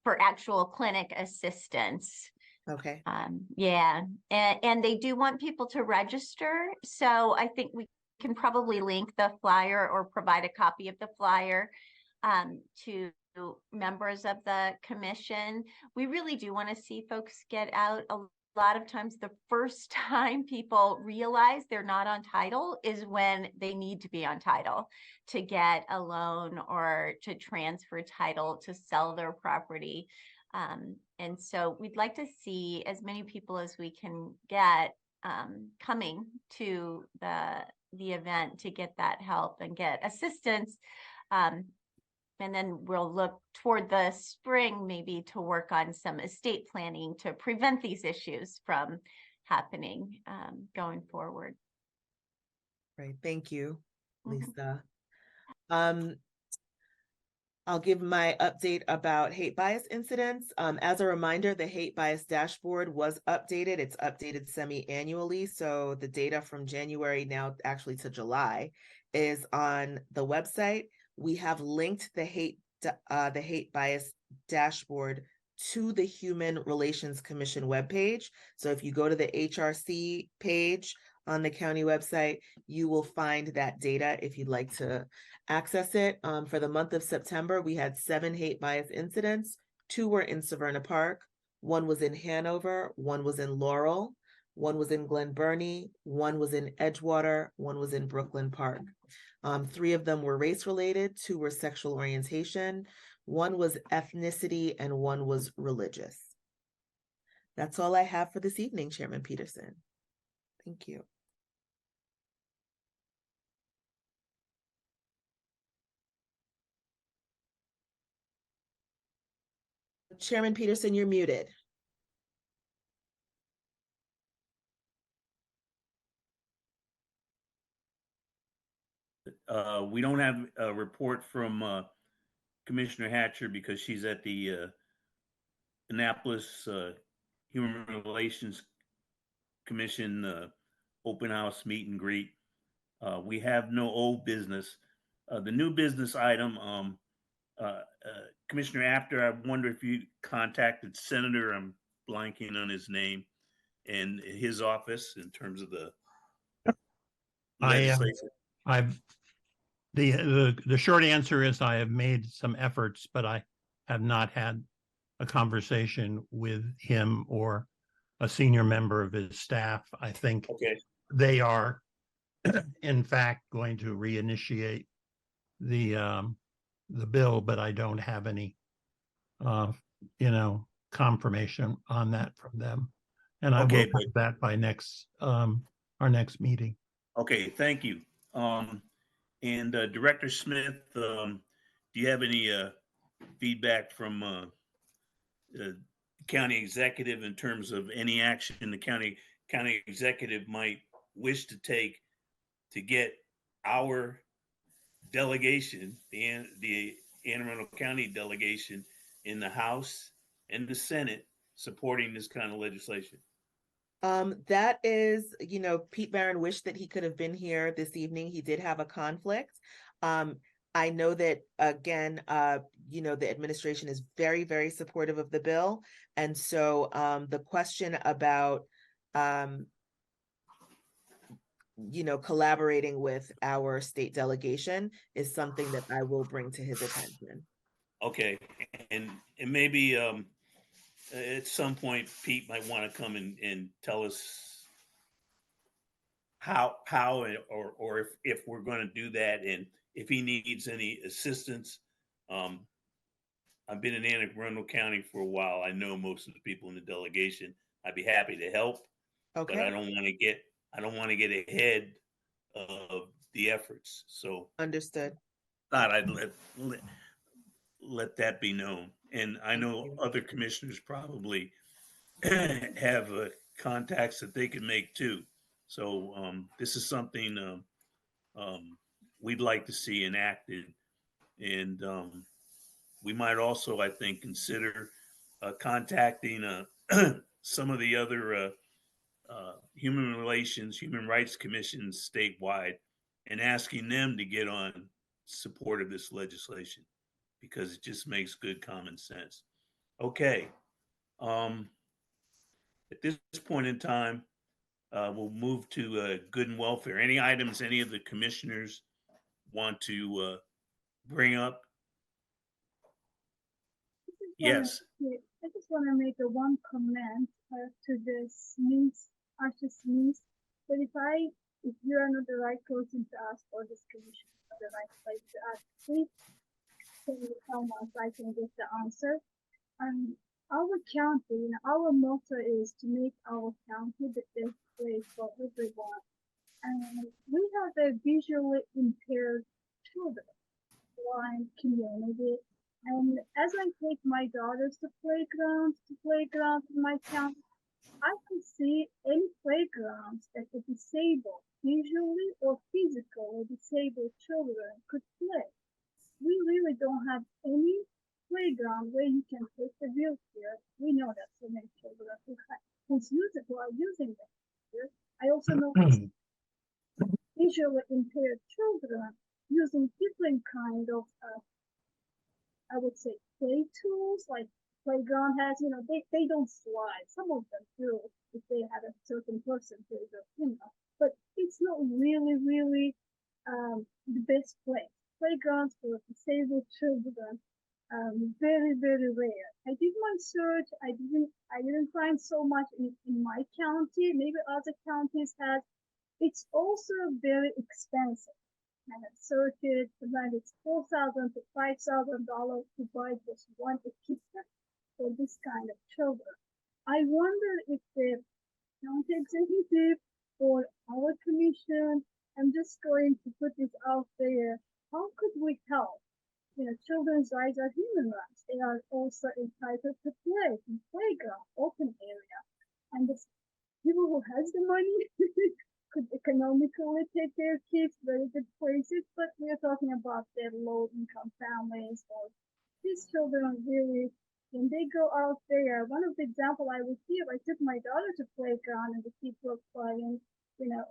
for actual clinic assistance. Okay. Yeah, and they do want people to register. So I think we can probably link the flyer or provide a copy of the flyer to members of the commission. We really do want to see folks get out. A lot of times the first time people realize they're not on title is when they need to be on title to get a loan or to transfer title to sell their property. And so we'd like to see as many people as we can get coming to the event to get that help and get assistance. And then we'll look toward the spring maybe to work on some estate planning to prevent these issues from happening going forward. Right. Thank you, Mhm. Lisa. I'll give my update about hate bias incidents. As a reminder, the hate bias dashboard was updated. It's updated semi-annually. So the data from January now actually to July is on the website. We have linked the hate the hate bias dashboard to the Human Relations Commission webpage. So if you go to the HRC page on the county website, you will find that data if you'd like to access it. For the month of September, we had 7 hate bias incidents. 2 were in Severna Park. 1 was in Hanover. 1 was in Laurel. 1 was in Glen Burnie. 1 was in Edgewater. 1 was in Brooklyn Park. 3 of them were race related. 2 were sexual orientation. 1 was ethnicity and 1 was religious. That's all I have for this evening, Chairman Peterson. Thank you. Chairman Peterson, you're muted. We don't have a report from Commissioner Hatcher because she's at the Annapolis Human Relations Commission open house meet and greet. We have no old business. The new business item, Commissioner Apter, I wonder if you contacted Senator, I'm blanking on his name, and his office in terms of the legislation. The short answer is I have made some efforts, but I have not had a conversation with him or a senior member of his staff. I think they are, in fact, going to reinitiate the bill, but I don't have any, confirmation on that from them. And I will have that by our next meeting. Okay, thank you. And Director Smith, do you have any feedback from the county executive in terms of any action the county executive might wish to take to get our delegation, the Anne Arundel County delegation in the House and the Senate supporting this kind of legislation? That is, Pete Barron wished that he could have been here this evening. He did have a conflict. I know that, again, the administration is very, very supportive of the bill. And so the question about, collaborating with our state delegation is something that I will bring to his attention. Okay. And maybe at some point, Pete might want to come and tell us how or if we're going to do that, and if he needs any assistance. I've been in Anne Arundel County for a while. I know most of the people in the delegation. I'd be happy to help, but I don't want to get ahead of the efforts. So understood. Thought I'd let that be known. And I know other commissioners probably have contacts that they can make too. So this is something we'd like to see enacted. And we might also, I think, consider contacting some of the other human rights commissions statewide and asking them to get on support of this legislation, because it just makes good common sense. Okay. At this point in time, we'll move to good and welfare. Any items any of the commissioners want to bring up? Yes. I just want to make one comment to this news, Arch's news, that if you are not the right person to ask for this commission, the right place to ask, please tell me how much I can get the answer. Our county, our motto is to make our county the best place for everyone. And we have a visually impaired children, blind community. And as I take my daughters to playgrounds in my town, I can see any playgrounds that the disabled, visually or physically disabled children could play. We really don't have any playground where you can take the wheelchair. We know that so many children who are using them. I also know visually impaired children using different kind of I would say, play tools, like playground has, they don't slide. Some of them do if they have a certain percentage of. But it's not really, really the best place. Playgrounds for disabled children, very, very rare. I did my search. I didn't find so much in my county. Maybe other counties have. It's also very expensive. I have searched it, and it's $4,000 to $5,000 to buy just one equipment for this kind of children. I wonder if the county executive or our commission, I'm just going to put this out there. How could we help? Children's rights are human rights. They are also entitled to play in playground, open area. And the people who has the money could economically take their kids very good places, but we are talking about their low-income families or these children really, when they go out there, one of the example I would give, I took my daughter to playground and the kids were playing,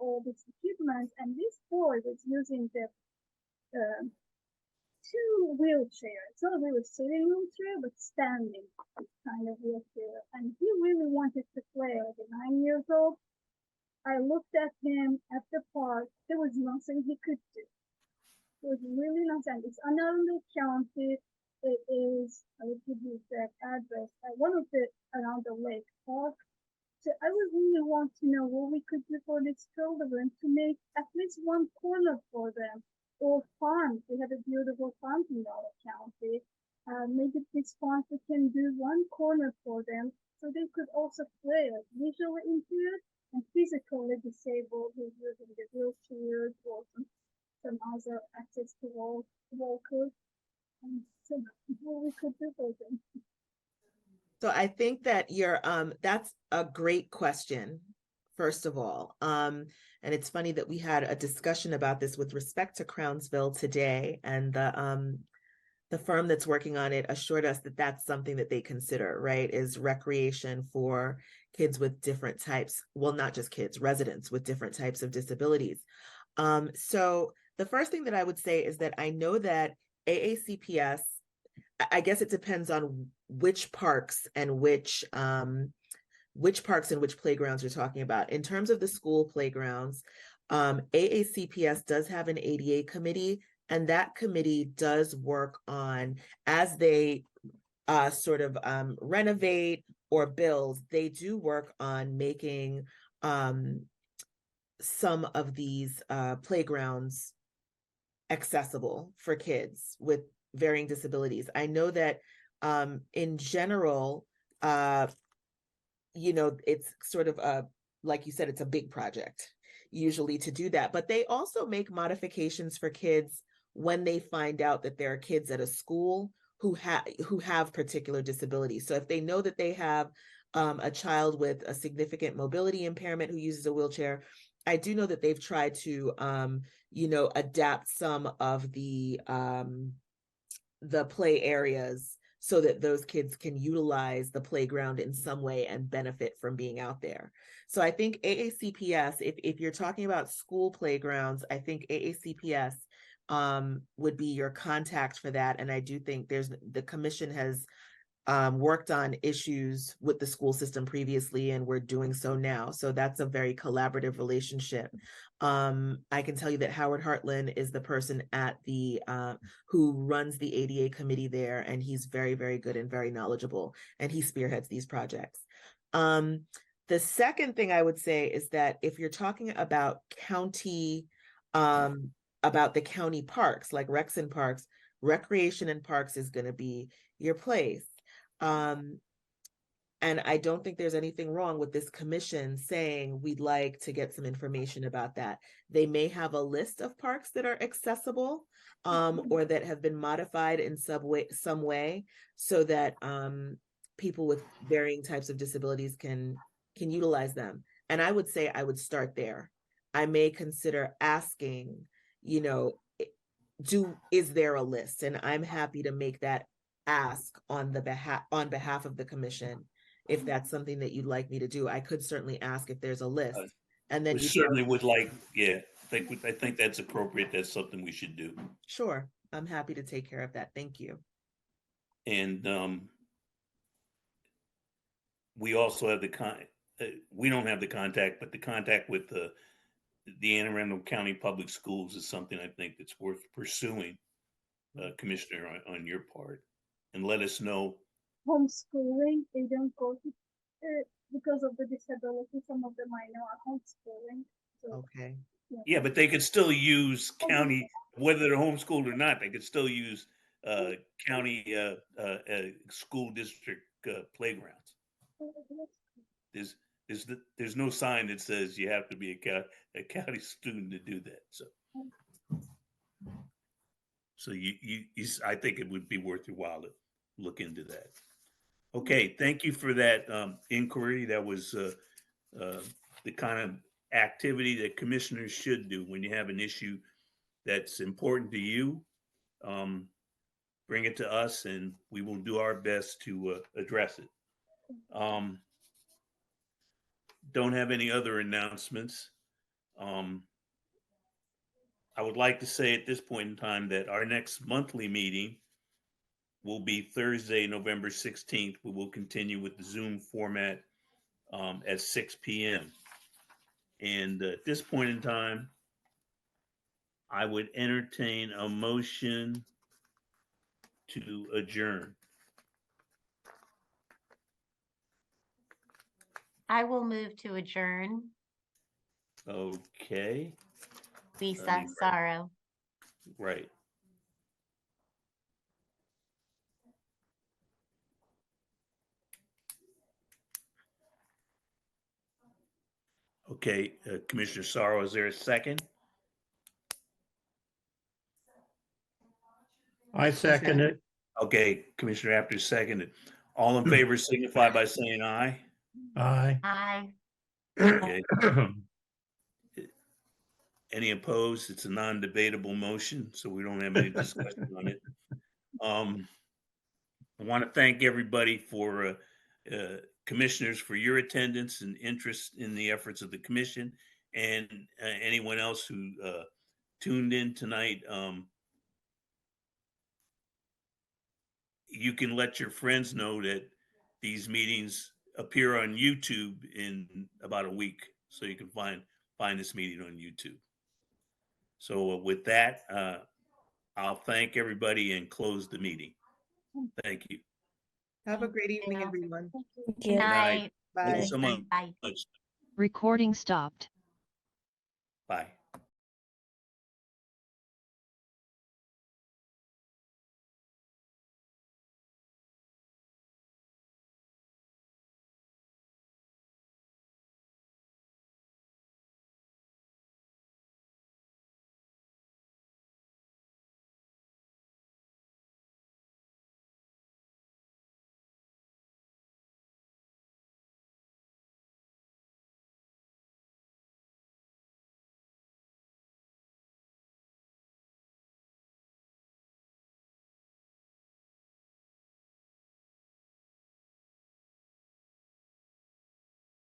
all this equipment, and this boy was using the two wheelchairs. It's not really a sitting wheelchair, but standing kind of wheelchair. And he really wanted to play at 9 years old. I looked at him at the park. There was nothing he could do. There was really nothing. It's Arundel County. It is, I will give you that address, one of the around the lake park. So I would really want to know what we could do for these children to make at least one corner for them. Or farms. We have a beautiful farm in Dollar County. Maybe this farm we can do one corner for them so they could also play visually impaired and physically disabled who's using the wheelchairs or some other access to walkers. And so what we could do for them. So I think that that's a great question, first of all. And it's funny that we had a discussion about this with respect to Crownsville today, and the firm that's working on it assured us that that's something that they consider, right, is recreation for kids with different types, well, not just kids, residents with different types of disabilities. So the first thing that I would say is that I know that AACPS, I guess it depends on which parks and which playgrounds you're talking about. In terms of the school playgrounds, AACPS does have an ADA committee, and that committee does work on, as they renovate or build, they do work on making some of these playgrounds accessible for kids with varying disabilities. I know that in general, it's sort of like you said, it's a big project usually to do that, but they also make modifications for kids when they find out that there are kids at a school who have particular disabilities. So if they know that they have a child with a significant mobility impairment who uses a wheelchair, I do know that they've tried to adapt some of the play areas so that those kids can utilize the playground in some way and benefit from being out there. So I think AACPS, if you're talking about school playgrounds, I think AACPS would be your contact for that. And I do think the commission has worked on issues with the school system previously, and we're doing so now. So that's a very collaborative relationship. I can tell you that Howard Hartland is the person at the who runs the ADA committee there, and he's very, very good and very knowledgeable, and he spearheads these projects. The second thing I would say is that if you're talking about about the county parks, like recs and parks, recreation and parks is going to be your place. And I don't think there's anything wrong with this commission saying we'd like to get some information about that. They may have a list of parks that are accessible or that have been modified in some way so that people with varying types of disabilities can utilize them. And I would say I would start there. I may consider asking, is there a list? And I'm happy to make that ask on behalf of the commission. If that's something that you'd like me to do, I could certainly ask if there's a list. And then we certainly would like, I think that's appropriate. That's something we should do. Sure. I'm happy to take care of that. Thank you. And we also have we don't have the contact, but the contact with the Anne Arundel County Public Schools is something I think that's worth pursuing, Commissioner, on your part, and let us know. Homeschooling, they don't go to because of the disability. Some of them I know are homeschooling. So, Okay. Yeah, but they could still use county, whether they're homeschooled or not. They could still use county school district playgrounds. There's no sign that says you have to be a county student to do that. So I think it would be worth your while to look into that. Okay, thank you for that inquiry. That was the kind of activity that commissioners should do when you have an issue that's important to you. Bring it to us, and we will do our best to address it. Don't have any other announcements. I would like to say at this point in time that our next monthly meeting will be Thursday, November 16th. We will continue with the Zoom format at 6 p.m. And at this point in time, I would entertain a motion to adjourn. I will move to adjourn. Okay. Lisa Sorrow. Right. Okay, Commissioner Sorrow, is there a second? I second it. Okay, Commissioner Apter seconded. All in favor signify by saying aye. Aye. Aye. Okay. Any opposed? It's a non-debatable motion, so we don't have any discussion on it. I want to thank everybody for commissioners for your attendance and interest in the efforts of the commission, and anyone else who tuned in tonight. You can let your friends know that these meetings appear on YouTube in about a week, so you can find this meeting on YouTube. So with that, I'll thank everybody and close the meeting. Thank you. Have a great evening, everyone. Good night. Bye. Thank you so much. Bye. Recording stopped. Bye.